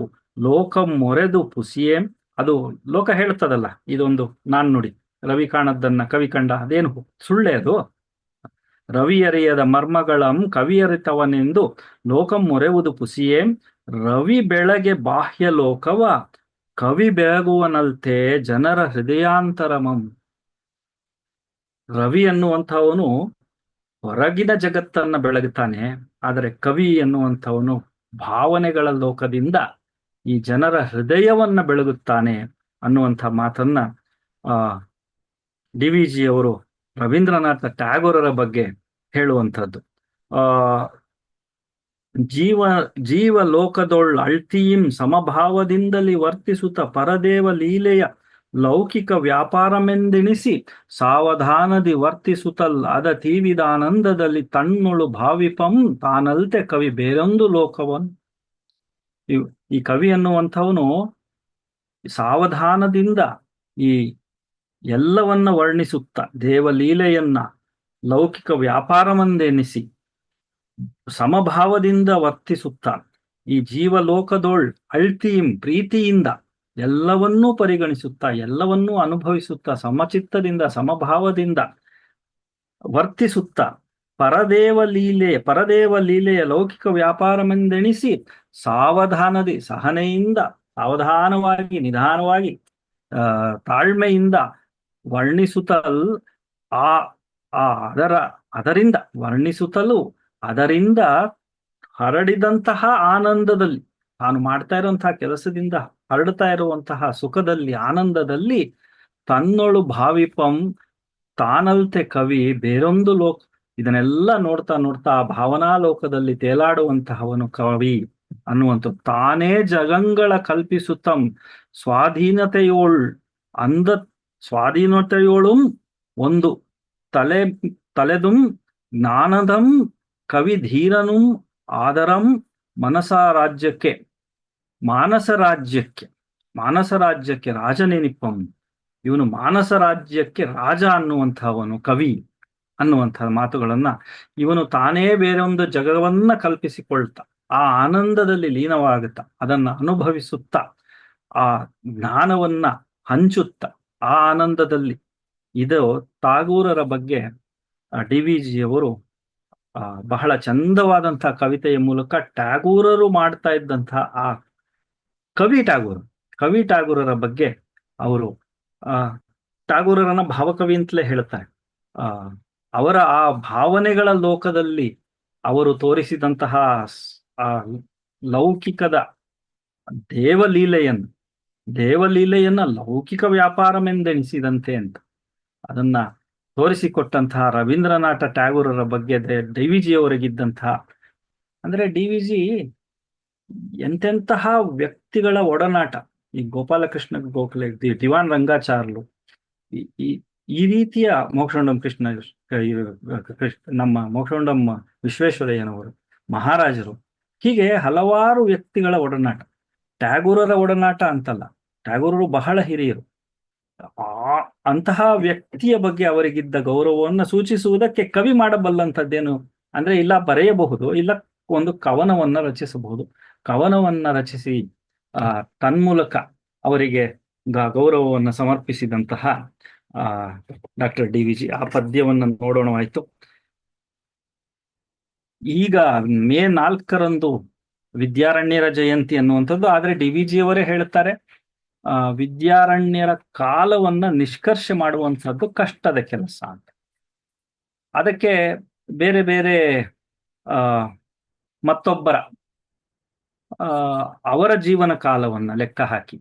ಲೋಕಂ ಮೊರೆದು ಪುಸಿಯೇಂ. ಅದು ಲೋಕ ಹೇಳ್ತದಲ್ಲ, ಇದೊಂದು ನಾಣ್ಣುಡಿ, ರವಿ ಕಾಣದ್ದನ್ನ ಕವಿ ಕಂಡ, ಅದೇನು ಸುಳ್ಳೆ ಅದು? ರವಿ ಅರಿಯದ ಮರ್ಮಗಳಂ ಕವಿ ಅರಿತವನೆಂದು ಲೋಕಂ ಮೊರೆವುದು ಪುಸಿಯೇಂ. ರವಿ ಬೆಳಗ್ಗೆ ಬಾಹ್ಯ ಲೋಕವ ಕವಿ ಬೆಳಗುವನಲ್ತೆ ಜನರ ಹೃದಯಾಂತರಮಂ. ರವಿ ಅನ್ನುವಂಥವನು ಹೊರಗಿನ ಜಗತ್ತನ್ನ ಬೆಳಗುತ್ತಾನೆ, ಆದರೆ ಕವಿ ಎನ್ನುವಂಥವನು ಭಾವನೆಗಳ ಲೋಕದಿಂದ ಈ ಜನರ ಹೃದಯವನ್ನ ಬೆಳಗುತ್ತಾನೆ ಅನ್ನುವಂಥ ಮಾತನ್ನ ಆ ಡಿ ವಿ ಜಿ ಅವರು ರವೀಂದ್ರನಾಥ ಟ್ಯಾಗೋರರ ಬಗ್ಗೆ ಹೇಳುವಂಥದ್ದು. ಆ ಜೀವ ಜೀವ ಲೋಕದೊಳ್ ಅಳ್ತೀಂ ಸಮಭಾವದಿಂದಲಿ ವರ್ತಿಸುತ್ತ ಪರದೇವ ಲೀಲೆಯ ಲೌಕಿಕ ವ್ಯಾಪಾರಮೆಂದೆಣಿಸಿ ಸಾವಧಾನದಿ ವರ್ತಿಸುತ್ತಲ್ ಅದ ತೀವಿದಾನಂದದಲ್ಲಿ ತನ್ನೊಳು ಭಾವಿಪಂ ತಾನಲ್ತೆ ಕವಿ ಬೇರೊಂದು ಲೋಕವನ್. ಈ ಕವಿ ಅನ್ನುವಂಥವನು ಸಾವಧಾನದಿಂದ ಈ ಎಲ್ಲವನ್ನ ವರ್ಣಿಸುತ್ತ ದೇವಲೀಲೆಯನ್ನ ಲೌಕಿಕ ವ್ಯಾಪಾರವೆಂದೆಣಿಸಿ ಸಮಭಾವದಿಂದ ವರ್ತಿಸುತ್ತ ಈ ಜೀವಲೋಕದೊಳ್ ಅಳ್ತೀಂ ಪ್ರೀತಿಯಿಂದ ಎಲ್ಲವನ್ನೂ ಪರಿಗಣಿಸುತ್ತಾ ಎಲ್ಲವನ್ನೂ ಅನುಭವಿಸುತ್ತಾ ಸಮಚಿತ್ತದಿಂದ ಸಮಭಾವದಿಂದ ವರ್ತಿಸುತ್ತ ಪರದೇವ ಲೀಲೆಯ ಲೌಕಿಕ ವ್ಯಾಪಾರವೆಂದೆಣಿಸಿ ಸಾವಧಾನದಿ ಸಹನೆಯಿಂದ ಸಾವಧಾನವಾಗಿ ನಿಧಾನವಾಗಿ ತಾಳ್ಮೆಯಿಂದ ವರ್ಣಿಸುತ್ತಲ್ ಆ ಆ ಅದರಿಂದ ವರ್ಣಿಸುತ್ತಲೂ ಅದರಿಂದ ಹರಡಿದಂತಹ ಆನಂದದಲ್ಲಿ, ತಾನು ಮಾಡ್ತಾ ಇರುವಂತಹ ಕೆಲಸದಿಂದ ಹರಡ್ತಾ ಇರುವಂತಹ ಸುಖದಲ್ಲಿ ಆನಂದದಲ್ಲಿ ತನ್ನೊಳು ಭಾವಿಪಂ ತಾನಲ್ತೆ ಕವಿ ಬೇರೊಂದು ಲೋಕ. ಇದನ್ನೆಲ್ಲ ನೋಡ್ತಾ ನೋಡ್ತಾ ಆ ಭಾವನಾ ಲೋಕದಲ್ಲಿ ತೇಲಾಡುವಂತಹವನು ಕವಿ ಅನ್ನುವಂಥದ್ದು. ತಾನೇ ಜಗಂಗಳ ಕಲ್ಪಿಸುತ್ತಂ ಸ್ವಾಧೀನತೆಯೋಳ್ ಸ್ವಾಧೀನತೆಯೋಳುಂ ಒಂದು ತಲೆದುಂ ಜ್ಞಾನದಂ ಕವಿ ಧೀರನುಂ ಆದರಂ ಮಾನಸ ರಾಜ್ಯಕ್ಕೆ ರಾಜನೆನಿಪ್ಪಂ. ಇವನು ಮಾನಸ ರಾಜ್ಯಕ್ಕೆ ರಾಜ ಅನ್ನುವಂಥವನು ಕವಿ ಅನ್ನುವಂತಹ ಮಾತುಗಳನ್ನ ಇವನು ತಾನೇ ಬೇರೊಂದು ಜಗವನ್ನ ಕಲ್ಪಿಸಿಕೊಳ್ತಾ ಆ ಆನಂದದಲ್ಲಿ ಲೀನವಾಗುತ್ತಾ ಅದನ್ನ ಅನುಭವಿಸುತ್ತಾ ಆ ಜ್ಞಾನವನ್ನ ಹಂಚುತ್ತಾ ಆ ಆನಂದದಲ್ಲಿ. ಇದು ಟಾಗೂರರ ಬಗ್ಗೆ ಡಿ ವಿ ಜಿ ಅವರು ಬಹಳ ಚಂದವಾದಂತಹ ಕವಿತೆಯ ಮೂಲಕ ಟ್ಯಾಗೂರರು ಮಾಡ್ತಾ ಇದ್ದಂತಹ ಆ ಕವಿ ಟಾಗೂರರ ಬಗ್ಗೆ ಅವರು ಟಾಗೂರರನ್ನ ಭಾವಕವಿ ಅಂತಲೇ ಹೇಳ್ತಾರೆ. ಅವರ ಆ ಭಾವನೆಗಳ ಲೋಕದಲ್ಲಿ ಅವರು ತೋರಿಸಿದಂತಹ ಆ ಲೌಕಿಕದ ದೇವಲೀಲೆಯನ್ನ ಲೌಕಿಕ ವ್ಯಾಪಾರವೆಂದೆಣಿಸಿದಂತೆ ಅಂತ ಅದನ್ನ ತೋರಿಸಿಕೊಟ್ಟಂತಹ ರವೀಂದ್ರನಾಥ ಟ್ಯಾಗೂರರ ಬಗ್ಗೆ ಡಿ ವಿ ಜಿ ಅವರಿಗಿದ್ದಂತಹ, ಅಂದ್ರೆ ಡಿ ವಿ ಜಿ ಎಂತೆಂತಹ ವ್ಯಕ್ತಿಗಳ ಒಡನಾಟ, ಈ ಗೋಪಾಲಕೃಷ್ಣ ಗೋಖಲೆ, ದಿವಾನ್ ರಂಗಾಚಾರ್ಲು, ಈ ರೀತಿಯ ಮೋಕ್ಷಗುಂಡಂ ನಮ್ಮ ಮೋಕ್ಷಗುಂಡಂ ವಿಶ್ವೇಶ್ವರಯ್ಯನವರು, ಮಹಾರಾಜರು, ಹೀಗೆ ಹಲವಾರು ವ್ಯಕ್ತಿಗಳ ಒಡನಾಟ. ಟ್ಯಾಗೂರರ ಒಡನಾಟ ಅಂತಲ್ಲ, ಟ್ಯಾಗೂರರು ಬಹಳ ಹಿರಿಯರು. ಅಂತಹ ವ್ಯಕ್ತಿಯ ಬಗ್ಗೆ ಅವರಿಗಿದ್ದ ಗೌರವವನ್ನು ಸೂಚಿಸುವುದಕ್ಕೆ ಕವಿ ಮಾಡಬಲ್ಲಂಥದ್ದೇನು ಅಂದ್ರೆ, ಇಲ್ಲ ಬರೆಯಬಹುದು, ಇಲ್ಲ ಒಂದು ಕವನವನ್ನ ರಚಿಸಬಹುದು. ಕವನವನ್ನ ರಚಿಸಿ ತನ್ಮೂಲಕ ಅವರಿಗೆ ಗೌರವವನ್ನು ಸಮರ್ಪಿಸಿದಂತಹ ಡಾಕ್ಟರ್ ಡಿ ವಿ ಜಿ. ಆ ಪದ್ಯವನ್ನು ನೋಡೋಣವಾಯ್ತು. ಈಗ ಮೇ 4ರಂದು ವಿದ್ಯಾರಣ್ಯರ ಜಯಂತಿ ಅನ್ನುವಂಥದ್ದು. ಆದ್ರೆ ಡಿ ವಿ ಜಿ ಅವರೇ ಹೇಳ್ತಾರೆ, ವಿದ್ಯಾರಣ್ಯರ ಕಾಲವನ್ನ ನಿಷ್ಕರ್ಷೆ ಮಾಡುವಂಥದ್ದು ಕಷ್ಟದ ಕೆಲಸ ಅಂತ. ಅದಕ್ಕೆ ಬೇರೆ ಬೇರೆ ಮತ್ತೊಬ್ಬರ ಅವರ ಜೀವನ ಕಾಲವನ್ನ ಲೆಕ್ಕ ಹಾಕಿ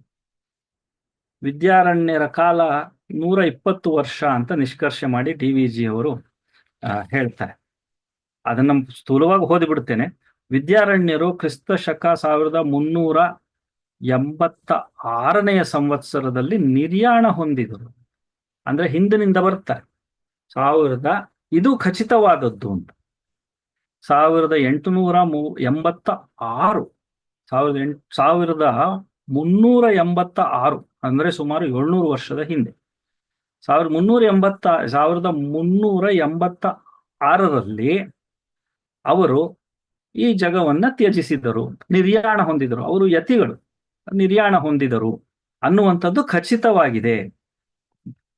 ವಿದ್ಯಾರಣ್ಯರ ಕಾಲ 120 ವರ್ಷ ಅಂತ ನಿಷ್ಕರ್ಷೆ ಮಾಡಿ ಡಿ ವಿ ಜಿ ಅವರು ಹೇಳ್ತಾರೆ. ಅದನ್ನ ಸ್ಥೂಲವಾಗಿ ಓದಿಬಿಡ್ತೇನೆ. ವಿದ್ಯಾರಣ್ಯರು ಕ್ರಿಸ್ತ ಶಕ 1386ನೇ ಸಂವತ್ಸರದಲ್ಲಿ ನಿರ್ಯಾಣ ಹೊಂದಿದರು. ಅಂದ್ರೆ ಹಿಂದಿನಿಂದ ಬರ್ತಾರೆ. ಇದು ಖಚಿತವಾದದ್ದು ಅಂತ 1886 1386 ಅಂದ್ರೆ ಸುಮಾರು 700 ವರ್ಷದ ಹಿಂದೆ. 1386ರಲ್ಲಿ ಅವರು ಈ ಜಗವನ್ನ ತ್ಯಜಿಸಿದರು, ನಿರ್ಯಾಣ ಹೊಂದಿದರು. ಅವರು ಯತಿಗಳು ನಿರ್ಯಾಣ ಹೊಂದಿದರು ಅನ್ನುವಂಥದ್ದು ಖಚಿತವಾಗಿದೆ,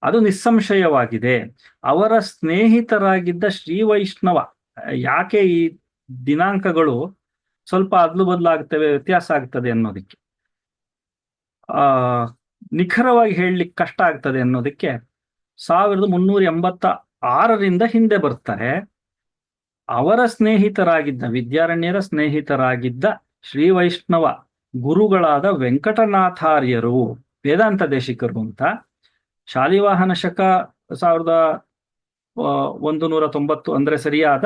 ಅದು ನಿಸ್ಸಂಶಯವಾಗಿದೆ. ಅವರ ಸ್ನೇಹಿತರಾಗಿದ್ದ ಶ್ರೀ ವೈಷ್ಣವ, ಯಾಕೆ ಈ ದಿನಾಂಕಗಳು ಸ್ವಲ್ಪ ಅದ್ಲು ಬದಲಾಗ್ತವೆ, ವ್ಯತ್ಯಾಸ ಆಗ್ತದೆ ಅನ್ನೋದಕ್ಕೆ, ನಿಖರವಾಗಿ ಹೇಳಲಿಕ್ಕೆ ಕಷ್ಟ ಆಗ್ತದೆ ಅನ್ನೋದಕ್ಕೆ 1386 6ರಿಂದ ಹಿಂದೆ ಬರ್ತಾರೆ. ಅವರ ಸ್ನೇಹಿತರಾಗಿದ್ದ, ವಿದ್ಯಾರಣ್ಯರ ಸ್ನೇಹಿತರಾಗಿದ್ದ ಶ್ರೀ ವೈಷ್ಣವ ಗುರುಗಳಾದ ವೆಂಕಟನಾಥಾರ್ಯರು ವೇದಾಂತ ದೇಶಿಕರು ಅಂತ, ಶಾಲಿವಾಹನ ಶಕ 1190 ಅಂದ್ರೆ ಸರಿಯಾದ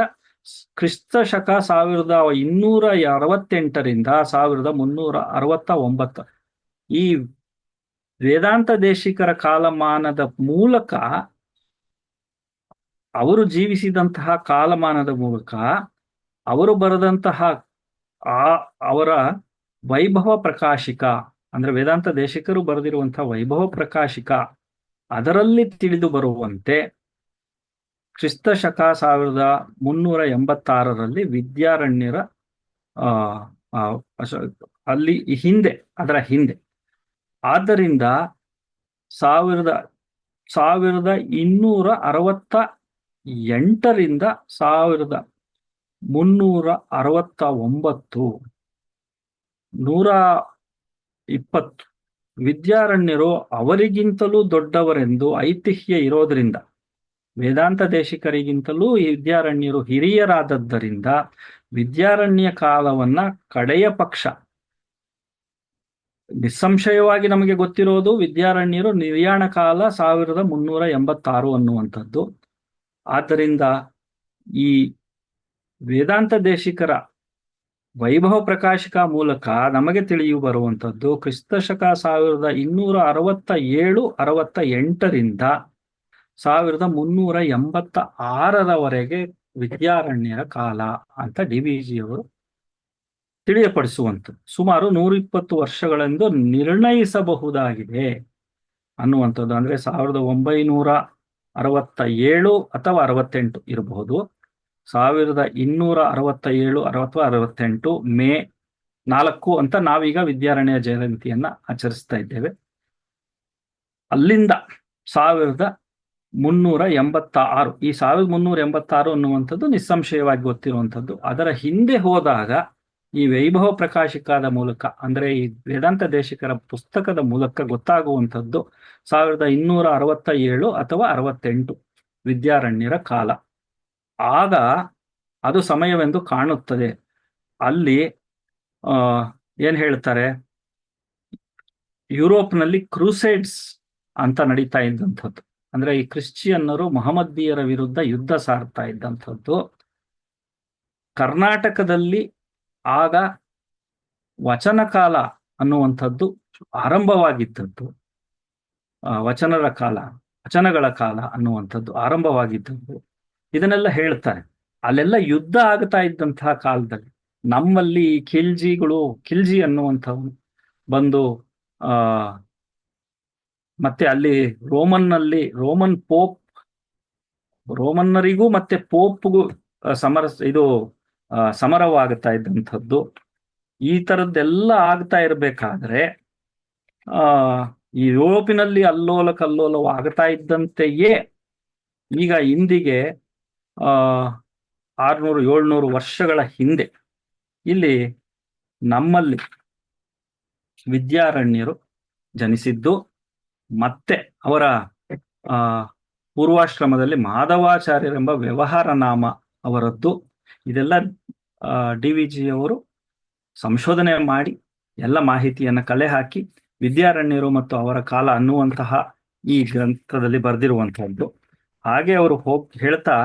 ಕ್ರಿಸ್ತ ಶಕ 1268ರಿಂದ 1369, ಈ ವೇದಾಂತ ದೇಶಿಕರ ಕಾಲಮಾನದ ಮೂಲಕ, ಅವರು ಜೀವಿಸಿದಂತಹ ಕಾಲಮಾನದ ಮೂಲಕ ಅವರು ಬರೆದಂತಹ ಅವರ ವೈಭವ ಪ್ರಕಾಶಿಕ, ಅಂದ್ರೆ ವೇದಾಂತ ದೇಶಿಕರು ಬರೆದಿರುವಂತಹ ವೈಭವ ಪ್ರಕಾಶಿಕ, ಅದರಲ್ಲಿ ತಿಳಿದು ಬರುವಂತೆ ಕ್ರಿಸ್ತ ಶಕ 1386ರಲ್ಲಿ ವಿದ್ಯಾರಣ್ಯರ ಅಲ್ಲಿ ಹಿಂದೆ, ಅದರ ಹಿಂದೆ, ಆದ್ದರಿಂದ 1268ರಿಂದ 1369, 120 ವಿದ್ಯಾರಣ್ಯರು ಅವರಿಗಿಂತಲೂ ದೊಡ್ಡವರೆಂದು ಐತಿಹ್ಯ ಇರೋದ್ರಿಂದ, ವೇದಾಂತ ದೇಶಿಕರಿಗಿಂತಲೂ ವಿದ್ಯಾರಣ್ಯರು ಹಿರಿಯರಾದದ್ದರಿಂದ ವಿದ್ಯಾರಣ್ಯ ಕಾಲವನ್ನ ಕಡೆಯ ಪಕ್ಷ, ನಿಸ್ಸಂಶಯವಾಗಿ ನಮಗೆ ಗೊತ್ತಿರೋದು ವಿದ್ಯಾರಣ್ಯರು ನಿರ್ಯಾಣ ಕಾಲ 1386 ಅನ್ನುವಂಥದ್ದು. ಆದ್ದರಿಂದ ಈ ವೇದಾಂತ ದೇಶಿಕರ ವೈಭವ ಪ್ರಕಾಶಿಕ ಮೂಲಕ ನಮಗೆ ತಿಳಿಯು ಬರುವಂಥದ್ದು ಕ್ರಿಸ್ತ ಶಕ 1267-68ರಿಂದ 1386ರವರೆಗೆ ವಿದ್ಯಾರಣ್ಯರ ಕಾಲ ಅಂತ ಡಿ.ವಿ.ಜಿಯವರು ತಿಳಿಯಪಡಿಸುವಂಥದ್ದು. ಸುಮಾರು 120 ವರ್ಷಗಳೆಂದು ನಿರ್ಣಯಿಸಬಹುದಾಗಿದೆ ಅನ್ನುವಂಥದ್ದು. ಅಂದ್ರೆ 1967 ಅಥವಾ 68 ಇರಬಹುದು, 1267 ಅಥವಾ 68 ಮೇ 4 ಅಂತ ನಾವೀಗ ವಿದ್ಯಾರಣ್ಯ ಜಯಂತಿಯನ್ನ ಆಚರಿಸ್ತಾ ಇದ್ದೇವೆ. ಅಲ್ಲಿಂದ 1386, ಈ 1386 ಅನ್ನುವಂಥದ್ದು ನಿಸ್ಸಂಶಯವಾಗಿ ಗೊತ್ತಿರುವಂಥದ್ದು. ಅದರ ಹಿಂದೆ ಹೋದಾಗ ಈ ವೈಭವ ಪ್ರಕಾಶಿಕಾದ ಮೂಲಕ, ಅಂದ್ರೆ ಈ ವೇದಾಂತ ದೇಶಿಕರ ಪುಸ್ತಕದ ಮೂಲಕ ಗೊತ್ತಾಗುವಂಥದ್ದು 1267 ಅಥವಾ 68 ವಿದ್ಯಾರಣ್ಯರ ಕಾಲ. ಆಗ ಅದು ಸಮಯವೆಂದು ಕಾಣುತ್ತದೆ. ಅಲ್ಲಿ ಏನ್ ಹೇಳ್ತಾರೆ, ಯುರೋಪ್ನಲ್ಲಿ ಕ್ರೂಸೈಡ್ಸ್ ಅಂತ ನಡೀತಾ ಇದ್ದಂಥದ್ದು. ಅಂದ್ರೆ ಈ ಕ್ರಿಶ್ಚಿಯನ್ನರು ಮೊಹಮ್ಮದೀಯರ ವಿರುದ್ಧ ಯುದ್ಧ ಸಾರ್ತಾ ಇದ್ದಂಥದ್ದು. ಕರ್ನಾಟಕದಲ್ಲಿ ಆಗ ವಚನ ಕಾಲ ಅನ್ನುವಂಥದ್ದು ಆರಂಭವಾಗಿದ್ದದ್ದು, ವಚನಗಳ ಕಾಲ ಅನ್ನುವಂಥದ್ದು ಆರಂಭವಾಗಿದ್ದದ್ದು. ಇದನ್ನೆಲ್ಲ ಹೇಳ್ತಾರೆ. ಅಲ್ಲೆಲ್ಲ ಯುದ್ಧ ಆಗ್ತಾ ಇದ್ದಂತಹ ಕಾಲದಲ್ಲಿ ನಮ್ಮಲ್ಲಿ ಖಿಲ್ಜಿ ಅನ್ನುವಂಥವ್ನು ಬಂದು ಮತ್ತೆ ಅಲ್ಲಿ ರೋಮನ್ನರಿಗೂ ಮತ್ತೆ ಪೋಪ್ಗೂ ಸಮರವಾಗ್ತಾ ಇದ್ದಂಥದ್ದು. ಈ ತರದ್ದೆಲ್ಲ ಆಗ್ತಾ ಇರಬೇಕಾದ್ರೆ ಈ ಯುರೋಪಿನಲ್ಲಿ ಅಲ್ಲೋಲ ಕಲ್ಲೋಲವಾಗ್ತಾ ಇದ್ದಂತೆಯೇ ಈಗ ಇಂದಿಗೆ 600-700 ವರ್ಷಗಳ ಹಿಂದೆ ಇಲ್ಲಿ ನಮ್ಮಲ್ಲಿ ವಿದ್ಯಾರಣ್ಯರು ಜನಿಸಿದ್ದು, ಮತ್ತೆ ಅವರ ಪೂರ್ವಾಶ್ರಮದಲ್ಲಿ ಮಾಧವಾಚಾರ್ಯರೆಂಬ ವ್ಯವಹಾರ ನಾಮ ಅವರದ್ದು. ಇದೆಲ್ಲ ಡಿ.ವಿ.ಜಿಯವರು ಸಂಶೋಧನೆ ಮಾಡಿ ಎಲ್ಲ ಮಾಹಿತಿಯನ್ನು ಕಲೆ ಹಾಕಿ ವಿದ್ಯಾರಣ್ಯರು ಮತ್ತು ಅವರ ಕಾಲ ಅನ್ನುವಂತಹ ಈ ಗ್ರಂಥದಲ್ಲಿ ಬರೆದಿರುವಂತಹದ್ದು. ಹಾಗೆ ಅವರು ಹೇಳ್ತಾ,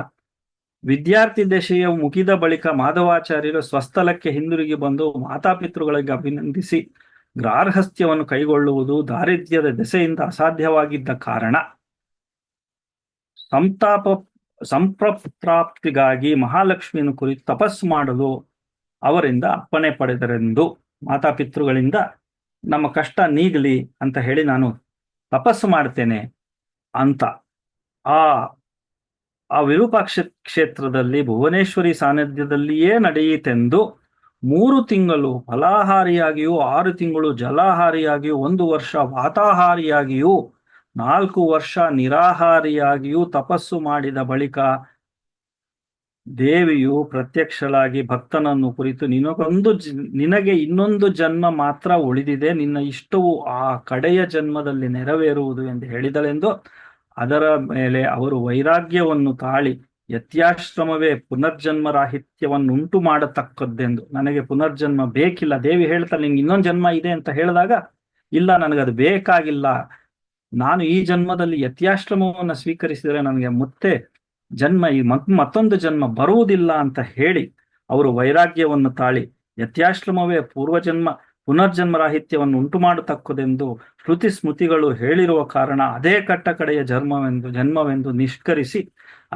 ವಿದ್ಯಾರ್ಥಿ ದಶೆಯ ಮುಗಿದ ಬಳಿಕ ಮಾಧವಾಚಾರ್ಯರು ಸ್ವಸ್ಥಲಕ್ಕೆ ಹಿಂದಿರುಗಿ ಬಂದು ಮಾತಾಪಿತೃಗಳಿಗೆ ಅಭಿನಂದಿಸಿ ಗಾರ್ಹಸ್ಥ್ಯವನ್ನು ಕೈಗೊಳ್ಳುವುದು ದಾರಿದ್ರ್ಯದ ದೆಸೆಯಿಂದ ಅಸಾಧ್ಯವಾಗಿದ್ದ ಕಾರಣ ಸಂಪ್ರಾಪ್ತಿಗಾಗಿ ಮಹಾಲಕ್ಷ್ಮಿಯನ್ನು ಕುರಿತು ತಪಸ್ಸು ಮಾಡಲು ಅವರಿಂದ ಅಪ್ಪಣೆ ಪಡೆದರೆಂದು, ಮಾತಾಪಿತೃಗಳಿಂದ ನಮ್ಮ ಕಷ್ಟ ನೀಗಲಿ ಅಂತ ಹೇಳಿ ನಾನು ತಪಸ್ಸು ಮಾಡ್ತೇನೆ ಅಂತ ಆ ವಿರೂಪಾಕ್ಷ ಕ್ಷೇತ್ರದಲ್ಲಿ ಭುವನೇಶ್ವರಿ ಸಾನ್ನಿಧ್ಯದಲ್ಲಿಯೇ ನಡೆಯಿತೆಂದು 3 ತಿಂಗಳು ಫಲಾಹಾರಿಯಾಗಿಯೂ 6 ತಿಂಗಳು ಜಲಾಹಾರಿಯಾಗಿಯೂ 1 ವರ್ಷ ವಾತಾಹಾರಿಯಾಗಿಯೂ 4 ವರ್ಷ ನಿರಾಹಾರಿಯಾಗಿಯೂ ತಪಸ್ಸು ಮಾಡಿದ ಬಳಿಕ ದೇವಿಯು ಪ್ರತ್ಯಕ್ಷಳಾಗಿ ಭಕ್ತನನ್ನು ಕುರಿತು ನಿನಗೆ ಇನ್ನೊಂದು ಜನ್ಮ ಮಾತ್ರ ಉಳಿದಿದೆ, ನಿನ್ನ ಇಷ್ಟವು ಆ ಕಡೆಯ ಜನ್ಮದಲ್ಲಿ ನೆರವೇರುವುದು ಎಂದು ಹೇಳಿದಳೆಂದು ಅದರ ಮೇಲೆ ಅವರು ವೈರಾಗ್ಯವನ್ನು ತಾಳಿ ಯತ್ಯಾಶ್ರಮವೇ ಪುನರ್ಜನ್ಮರಾಹಿತ್ಯವನ್ನುಂಟು ಮಾಡತಕ್ಕದ್ದೆಂದು. ನನಗೆ ಪುನರ್ಜನ್ಮ ಬೇಕಿಲ್ಲ, ದೇವಿ ಹೇಳ್ತಾಳೆ ನಿಂಗೆ ಇನ್ನೊಂದು ಜನ್ಮ ಇದೆ ಅಂತ ಹೇಳಿದಾಗ, ಇಲ್ಲ ನನಗದು ಬೇಕಾಗಿಲ್ಲ, ನಾನು ಈ ಜನ್ಮದಲ್ಲಿ ಯತ್ಯಾಶ್ರಮವನ್ನು ಸ್ವೀಕರಿಸಿದರೆ ನನಗೆ ಮತ್ತೆ ಜನ್ಮ ಈ ಮತ್ತೊಂದು ಜನ್ಮ ಬರುವುದಿಲ್ಲ ಅಂತ ಹೇಳಿ ಅವರು ವೈರಾಗ್ಯವನ್ನು ತಾಳಿ ಯತ್ಯಾಶ್ರಮವೇ ಪೂರ್ವಜನ್ಮ ಪುನರ್ಜನ್ಮರಾಹಿತ್ಯವನ್ನು ಉಂಟು ಮಾಡತಕ್ಕದೆಂದು ಶ್ರುತಿ ಸ್ಮೃತಿಗಳು ಹೇಳಿರುವ ಕಾರಣ ಅದೇ ಕಟ್ಟ ಕಡೆಯ ಜನ್ಮವೆಂದು ನಿಷ್ಕರಿಸಿ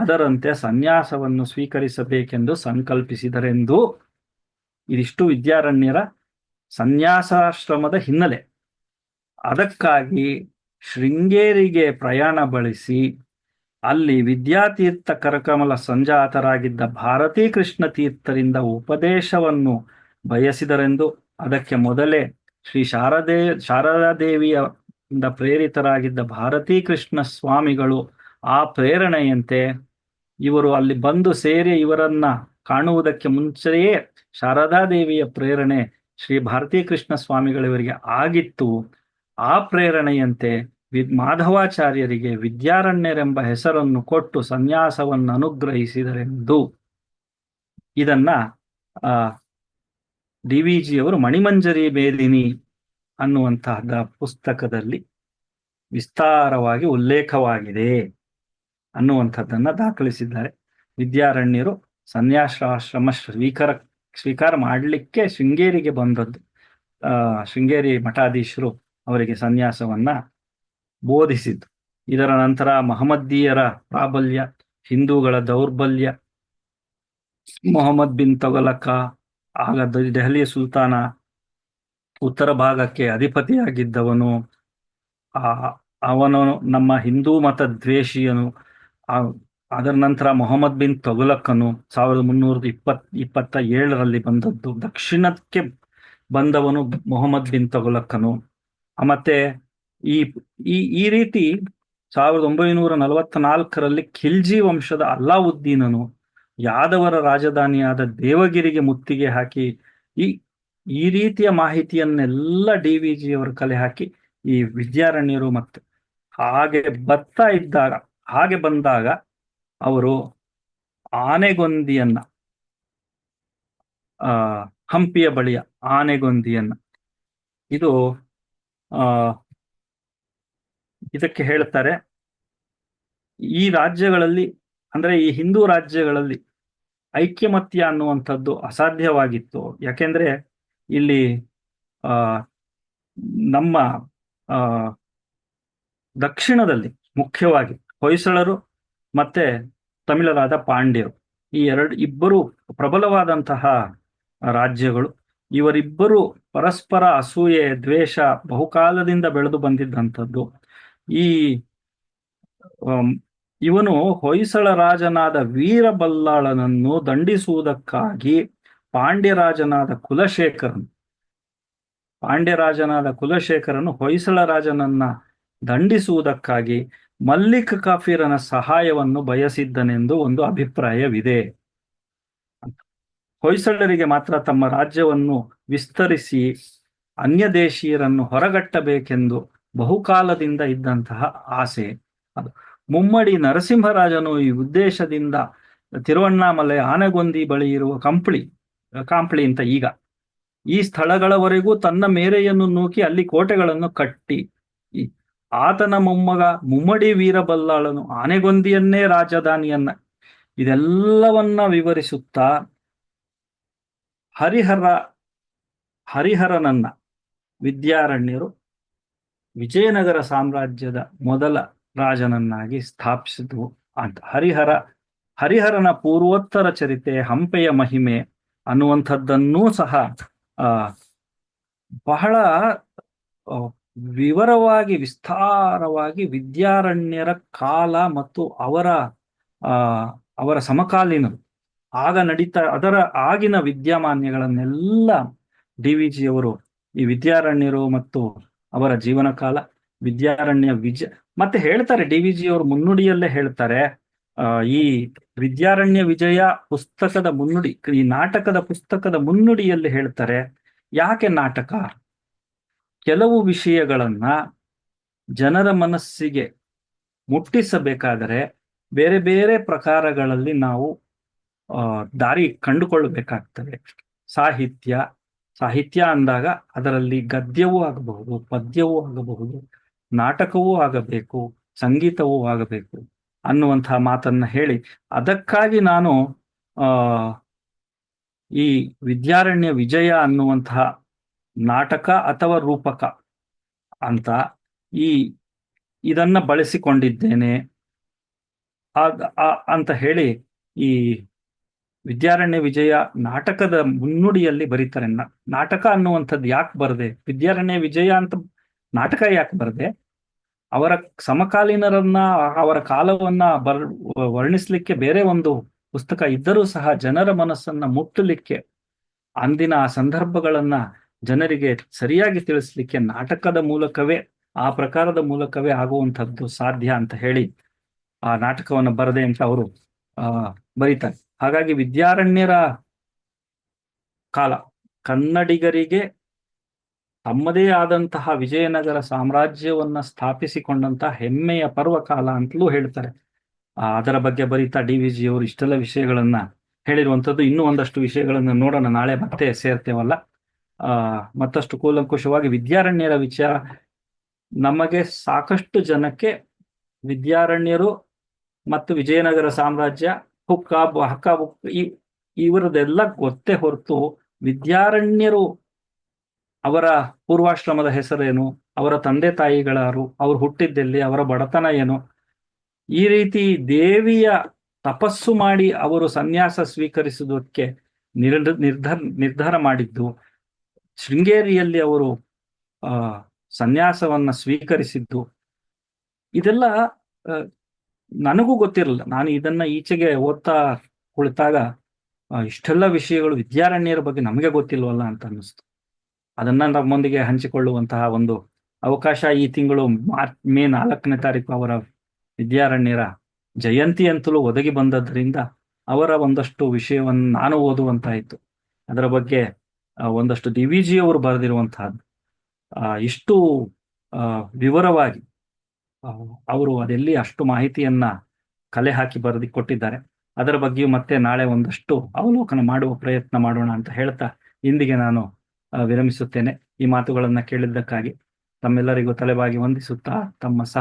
ಅದರಂತೆ ಸನ್ಯಾಸವನ್ನು ಸ್ವೀಕರಿಸಬೇಕೆಂದು ಸಂಕಲ್ಪಿಸಿದರೆಂದು. ಇದಿಷ್ಟು ವಿದ್ಯಾರಣ್ಯರ ಸನ್ಯಾಸಾಶ್ರಮದ ಹಿನ್ನೆಲೆ. ಅದಕ್ಕಾಗಿ ಶೃಂಗೇರಿಗೆ ಪ್ರಯಾಣ ಬಳಸಿ ಅಲ್ಲಿ ವಿದ್ಯಾತೀರ್ಥ ಕರಕಮಲ ಸಂಜಾತರಾಗಿದ್ದ ಭಾರತೀ ಕೃಷ್ಣ ತೀರ್ಥರಿಂದ ಉಪದೇಶವನ್ನು ಬಯಸಿದರೆಂದು. ಅದಕ್ಕೆ ಮೊದಲೇ ಶ್ರೀ ಶಾರದಾದೇವಿಯಿಂದ ಪ್ರೇರಿತರಾಗಿದ್ದ ಭಾರತೀ ಕೃಷ್ಣ ಸ್ವಾಮಿಗಳು ಆ ಪ್ರೇರಣೆಯಂತೆ ಇವರು ಅಲ್ಲಿ ಬಂದು ಸೇರಿ ಇವರನ್ನ ಕಾಣುವುದಕ್ಕೆ ಮುಂಚೆಯೇ ಶಾರದಾದೇವಿಯ ಪ್ರೇರಣೆ ಶ್ರೀ ಭಾರತೀ ಕೃಷ್ಣ ಸ್ವಾಮಿಗಳಿವರಿಗೆ ಆಗಿತ್ತು. ಆ ಪ್ರೇರಣೆಯಂತೆ ಮಾಧವಾಚಾರ್ಯರಿಗೆ ವಿದ್ಯಾರಣ್ಯರೆಂಬ ಹೆಸರನ್ನು ಕೊಟ್ಟು ಸನ್ಯಾಸವನ್ನು ಅನುಗ್ರಹಿಸಿದರೆಂದು. ಇದನ್ನ ಡಿ ವಿ ಜಿಯವರು ಮಣಿಮಂಜರಿ ಮೇದಿನಿ ಅನ್ನುವಂತಹದ ಪುಸ್ತಕದಲ್ಲಿ ವಿಸ್ತಾರವಾಗಿ ಉಲ್ಲೇಖವಾಗಿದೆ ಅನ್ನುವಂಥದ್ದನ್ನ ದಾಖಲಿಸಿದ್ದಾರೆ. ವಿದ್ಯಾರಣ್ಯರು ಸನ್ಯಾಸಾಶ್ರಮ ಸ್ವೀಕಾರ ಮಾಡಲಿಕ್ಕೆ ಶೃಂಗೇರಿಗೆ ಬಂದದ್ದು. ಶೃಂಗೇರಿ ಮಠಾಧೀಶರು ಅವರಿಗೆ ಸನ್ಯಾಸವನ್ನ ಬೋಧಿಸಿದ್ದು. ಇದರ ನಂತರ ಮಹಮ್ಮದೀಯರ ಪ್ರಾಬಲ್ಯ, ಹಿಂದೂಗಳ ದೌರ್ಬಲ್ಯ, ಮೊಹಮ್ಮದ್ ಬಿನ್ ತೊಗಲಕ ಆಗ ದೆಹಲಿಯ ಸುಲ್ತಾನ, ಉತ್ತರ ಭಾಗಕ್ಕೆ ಅಧಿಪತಿಯಾಗಿದ್ದವನು, ಅವನು ನಮ್ಮ ಹಿಂದೂ ಮತ ದ್ವೇಷಿಯನು. ಅದರ ನಂತರ ಮೊಹಮ್ಮದ್ ಬಿನ್ ತೊಗಲಕನು 1327ರಲ್ಲಿ ಬಂದದ್ದು. ದಕ್ಷಿಣಕ್ಕೆ ಬಂದವನು ಮೊಹಮ್ಮದ್ ಬಿನ್ ತೊಗಲಕನು. ಮತ್ತೆ ಈ ಈ ರೀತಿ 1944ರಲ್ಲಿ ಖಿಲ್ಜಿ ವಂಶದ ಅಲ್ಲಾವುದ್ದೀನನು ಯಾದವರ ರಾಜಧಾನಿಯಾದ ದೇವಗಿರಿಗೆ ಮುತ್ತಿಗೆ ಹಾಕಿ ಈ ರೀತಿಯ ಮಾಹಿತಿಯನ್ನೆಲ್ಲ ಡಿ ವಿ ಜಿ ಅವರು ಕಲೆ ಹಾಕಿ ಈ ವಿದ್ಯಾರಣ್ಯರು ಮತ್ತೆ ಹಾಗೆ ಬಂದಾಗ ಅವರು ಆನೆಗೊಂದಿಯನ್ನ, ಹಂಪಿಯ ಬಳಿಯ ಆನೆಗೊಂದಿಯನ್ನ, ಇದು ಇದಕ್ಕೆ ಹೇಳ್ತಾರೆ, ಈ ರಾಜ್ಯಗಳಲ್ಲಿ ಅಂದ್ರೆ ಈ ಹಿಂದೂ ರಾಜ್ಯಗಳಲ್ಲಿ ಐಕ್ಯಮತ್ಯ ಅನ್ನುವಂಥದ್ದು ಅಸಾಧ್ಯವಾಗಿತ್ತು. ಯಾಕೆಂದ್ರೆ ಇಲ್ಲಿ ನಮ್ಮ ದಕ್ಷಿಣದಲ್ಲಿ ಮುಖ್ಯವಾಗಿ ಹೊಯ್ಸಳರು ಮತ್ತೆ ತಮಿಳರಾದ ಪಾಂಡ್ಯರು, ಈ ಇಬ್ಬರು ಪ್ರಬಲವಾದಂತಹ ರಾಜ್ಯಗಳು. ಇವರಿಬ್ಬರು ಪರಸ್ಪರ ಅಸೂಯೆ, ದ್ವೇಷ ಬಹುಕಾಲದಿಂದ ಬೆಳೆದು ಬಂದಿದ್ದಂಥದ್ದು. ಇವನು ಹೊಯ್ಸಳ ರಾಜನಾದ ವೀರಬಲ್ಲಾಳನನ್ನು ದಂಡಿಸುವುದಕ್ಕಾಗಿ ಪಾಂಡ್ಯರಾಜನಾದ ಕುಲಶೇಖರನು ಹೊಯ್ಸಳ ರಾಜನನ್ನ ದಂಡಿಸುವುದಕ್ಕಾಗಿ ಮಲ್ಲಿಕ್ ಕಾಫಿರನ ಸಹಾಯವನ್ನು ಬಯಸಿದ್ದನೆಂದು ಒಂದು ಅಭಿಪ್ರಾಯವಿದೆ. ಹೊಯ್ಸಳರಿಗೆ ಮಾತ್ರ ತಮ್ಮ ರಾಜ್ಯವನ್ನು ವಿಸ್ತರಿಸಿ ಅನ್ಯ ದೇಶೀಯರನ್ನು ಹೊರಗಟ್ಟಬೇಕೆಂದು ಬಹುಕಾಲದಿಂದ ಇದ್ದಂತಹ ಆಸೆ ಅದು. ಮುಮ್ಮಡಿ ನರಸಿಂಹರಾಜನು ಈ ಉದ್ದೇಶದಿಂದ ತಿರುವಣ್ಣಾಮಲೆ, ಆನೆಗೊಂದಿ ಬಳಿ ಇರುವ ಕಾಂಪ್ಳಿ ಅಂತ ಈಗ ಈ ಸ್ಥಳಗಳವರೆಗೂ ತನ್ನ ಮೇರೆಯನ್ನು ನೂಕಿ ಅಲ್ಲಿ ಕೋಟೆಗಳನ್ನು ಕಟ್ಟಿ, ಆತನ ಮೊಮ್ಮಗ ಮುಮ್ಮಡಿ ವೀರಬಲ್ಲಾಳನು ಆನೆಗೊಂದಿಯನ್ನೇ ರಾಜಧಾನಿಯನ್ನ, ಇದೆಲ್ಲವನ್ನ ವಿವರಿಸುತ್ತಾ ಹರಿಹರನನ್ನ ವಿದ್ಯಾರಣ್ಯರು ವಿಜಯನಗರ ಸಾಮ್ರಾಜ್ಯದ ಮೊದಲ ರಾಜನನ್ನಾಗಿ ಸ್ಥಾಪಿಸಿದ್ವು ಅಂತ. ಹರಿಹರನ ಪೂರ್ವೋತ್ತರ ಚರಿತೆ, ಹಂಪೆಯ ಮಹಿಮೆ ಅನ್ನುವಂಥದ್ದನ್ನೂ ಸಹ ಬಹಳ ವಿವರವಾಗಿ ವಿಸ್ತಾರವಾಗಿ ವಿದ್ಯಾರಣ್ಯರ ಕಾಲ ಮತ್ತು ಅವರ ಸಮಕಾಲೀನರು ಆಗ ಅದರ ಆಗಿನ ವಿದ್ಯಮಾನ್ಯಗಳನ್ನೆಲ್ಲ ಡಿ ವಿ ಜಿ ಅವರು ಈ ವಿದ್ಯಾರಣ್ಯರು ಮತ್ತು ಅವರ ಜೀವನ ಕಾಲ, ವಿದ್ಯಾರಣ್ಯ ಮತ್ತೆ ಹೇಳ್ತಾರೆ, ಡಿ ವಿ ಜಿ ಅವರು ಮುನ್ನುಡಿಯಲ್ಲೇ ಹೇಳ್ತಾರೆ, ಈ ವಿದ್ಯಾರಣ್ಯ ವಿಜಯ ಪುಸ್ತಕದ ಮುನ್ನುಡಿ, ಈ ನಾಟಕದ ಪುಸ್ತಕದ ಮುನ್ನುಡಿಯಲ್ಲಿ ಹೇಳ್ತಾರೆ, ಯಾಕೆ ನಾಟಕ? ಕೆಲವು ವಿಷಯಗಳನ್ನ ಜನರ ಮನಸ್ಸಿಗೆ ಮುಟ್ಟಿಸಬೇಕಾದರೆ ಬೇರೆ ಬೇರೆ ಪ್ರಕಾರಗಳಲ್ಲಿ ನಾವು ದಾರಿ ಕಂಡುಕೊಳ್ಳಬೇಕಾಗ್ತದೆ. ಸಾಹಿತ್ಯ ಸಾಹಿತ್ಯ ಅಂದಾಗ ಅದರಲ್ಲಿ ಗದ್ಯವೂ ಆಗಬಹುದು, ಪದ್ಯವೂ ಆಗಬಹುದು, ನಾಟಕವೂ ಆಗಬೇಕು, ಸಂಗೀತವೂ ಆಗಬೇಕು ಅನ್ನುವಂತಹ ಮಾತನ್ನ ಹೇಳಿ, ಅದಕ್ಕಾಗಿ ನಾನು ಆ ಈ ವಿದ್ಯಾರಣ್ಯ ವಿಜಯ ಅನ್ನುವಂತಹ ನಾಟಕ ಅಥವಾ ರೂಪಕ ಅಂತ ಈ ಇದನ್ನ ಬಳಸಿಕೊಂಡಿದ್ದೇನೆ ಅಂತ ಹೇಳಿ ಈ ವಿದ್ಯಾರಣ್ಯ ವಿಜಯ ನಾಟಕದ ಮುನ್ನುಡಿಯಲ್ಲಿ ಬರೀತಾರೆ. ನಾಟಕ ಅನ್ನುವಂಥದ್ದು ಯಾಕೆ ಬರದೆ, ವಿದ್ಯಾರಣ್ಯ ವಿಜಯ ಅಂತ ನಾಟಕ ಯಾಕೆ ಬರದೆ, ಅವರ ಸಮಕಾಲೀನರನ್ನ ಅವರ ಕಾಲವನ್ನ ವರ್ಣಿಸ್ಲಿಕ್ಕೆ ಬೇರೆ ಒಂದು ಪುಸ್ತಕ ಇದ್ದರೂ ಸಹ ಜನರ ಮನಸ್ಸನ್ನ ಮುಟ್ಟಲಿಕ್ಕೆ, ಅಂದಿನ ಆ ಸಂದರ್ಭಗಳನ್ನ ಜನರಿಗೆ ಸರಿಯಾಗಿ ತಿಳಿಸ್ಲಿಕ್ಕೆ ನಾಟಕದ ಮೂಲಕವೇ, ಆ ಪ್ರಕಾರದ ಮೂಲಕವೇ ಆಗುವಂಥದ್ದು ಸಾಧ್ಯ ಅಂತ ಹೇಳಿ ಆ ನಾಟಕವನ್ನು ಬರದೆ ಅಂತ ಅವರು ಬರೀತಾರೆ. ಹಾಗಾಗಿ ವಿದ್ಯಾರಣ್ಯರ ಕಾಲ ಕನ್ನಡಿಗರಿಗೆ ತಮ್ಮದೇ ಆದಂತಹ ವಿಜಯನಗರ ಸಾಮ್ರಾಜ್ಯವನ್ನ ಸ್ಥಾಪಿಸಿಕೊಂಡಂತಹ ಹೆಮ್ಮೆಯ ಪರ್ವಕಾಲ ಅಂತಲೂ ಹೇಳ್ತಾರೆ. ಅದರ ಬಗ್ಗೆ ಬರೀತಾ DVG ಅವರು ಇಷ್ಟೆಲ್ಲ ವಿಷಯಗಳನ್ನ ಹೇಳಿರುವಂಥದ್ದು. ಇನ್ನೂ ಒಂದಷ್ಟು ವಿಷಯಗಳನ್ನು ನೋಡೋಣ, ನಾಳೆ ಮತ್ತೆ ಸೇರ್ತೇವಲ್ಲ. ಮತ್ತಷ್ಟು ಕೂಲಂಕುಷವಾಗಿ ವಿದ್ಯಾರಣ್ಯರ ವಿಚಾರ, ನಮಗೆ ಸಾಕಷ್ಟು ಜನಕ್ಕೆ ವಿದ್ಯಾರಣ್ಯರು ಮತ್ತು ವಿಜಯನಗರ ಸಾಮ್ರಾಜ್ಯ ಹಕ್ಕ ಇವರದೆಲ್ಲ ಗೊತ್ತೇ ಹೊರತು ವಿದ್ಯಾರಣ್ಯರು ಅವರ ಪೂರ್ವಾಶ್ರಮದ ಹೆಸರೇನು, ಅವರ ತಂದೆ ತಾಯಿಗಳಾರು, ಅವರು ಹುಟ್ಟಿದ್ದೆಲ್ಲಿ, ಅವರ ಬಡತನ ಏನು, ಈ ರೀತಿ ದೇವಿಯ ತಪಸ್ಸು ಮಾಡಿ ಅವರು ಸನ್ಯಾಸ ಸ್ವೀಕರಿಸುವುದಕ್ಕೆ ನಿರ್ಧಾರ ಮಾಡಿದ್ದು, ಶೃಂಗೇರಿಯಲ್ಲಿ ಅವರು ಸನ್ಯಾಸವನ್ನ ಸ್ವೀಕರಿಸಿದ್ದು, ಇದೆಲ್ಲ ನನಗೂ ಗೊತ್ತಿರಲಿಲ್ಲ. ನಾನು ಇದನ್ನ ಈಚೆಗೆ ಓದ್ತಾ ಕುಳಿತಾಗ ಇಷ್ಟೆಲ್ಲ ವಿಷಯಗಳು ವಿದ್ಯಾರಣ್ಯರ ಬಗ್ಗೆ ನಮಗೆ ಗೊತ್ತಿಲ್ವಲ್ಲ ಅಂತ ಅನ್ನಿಸ್ತು. ಅದನ್ನ ನಮ್ಮೊಂದಿಗೆ ಹಂಚಿಕೊಳ್ಳುವಂತಹ ಒಂದು ಅವಕಾಶ ಈ ತಿಂಗಳು ಮೇ 4ನೇ ತಾರೀಕು ಅವರ ವಿದ್ಯಾರಣ್ಯರ ಜಯಂತಿ ಅಂತಲೂ ಒದಗಿ ಬಂದದ್ರಿಂದ ಅವರ ಒಂದಷ್ಟು ವಿಷಯವನ್ನು ನಾನು ಓದುವಂತಾಯಿತು. ಅದರ ಬಗ್ಗೆ ಒಂದಷ್ಟು DVG ಅವರು ಬರೆದಿರುವಂತಹದ್ದು ಇಷ್ಟು ವಿವರವಾಗಿ ಅವರು ಅದೆಲ್ಲಿ ಅಷ್ಟು ಮಾಹಿತಿಯನ್ನ ಕಲೆ ಹಾಕಿ ಬರೆದು ಕೊಟ್ಟಿದ್ದಾರೆ. ಅದರ ಬಗ್ಗೆಯೂ ಮತ್ತೆ ನಾಳೆ ಒಂದಷ್ಟು ಅವಲೋಕನ ಮಾಡುವ ಪ್ರಯತ್ನ ಮಾಡೋಣ ಅಂತ ಹೇಳ್ತಾ ಇಂದಿಗೆ ನಾನು ವಿರಮಿಸುತ್ತೇನೆ. ಈ ಮಾತುಗಳನ್ನ ಕೇಳಿದ್ದಕ್ಕಾಗಿ ತಮ್ಮೆಲ್ಲರಿಗೂ ತಲೆಬಾಗಿ ವಂದಿಸುತ್ತಾ ತಮ್ಮ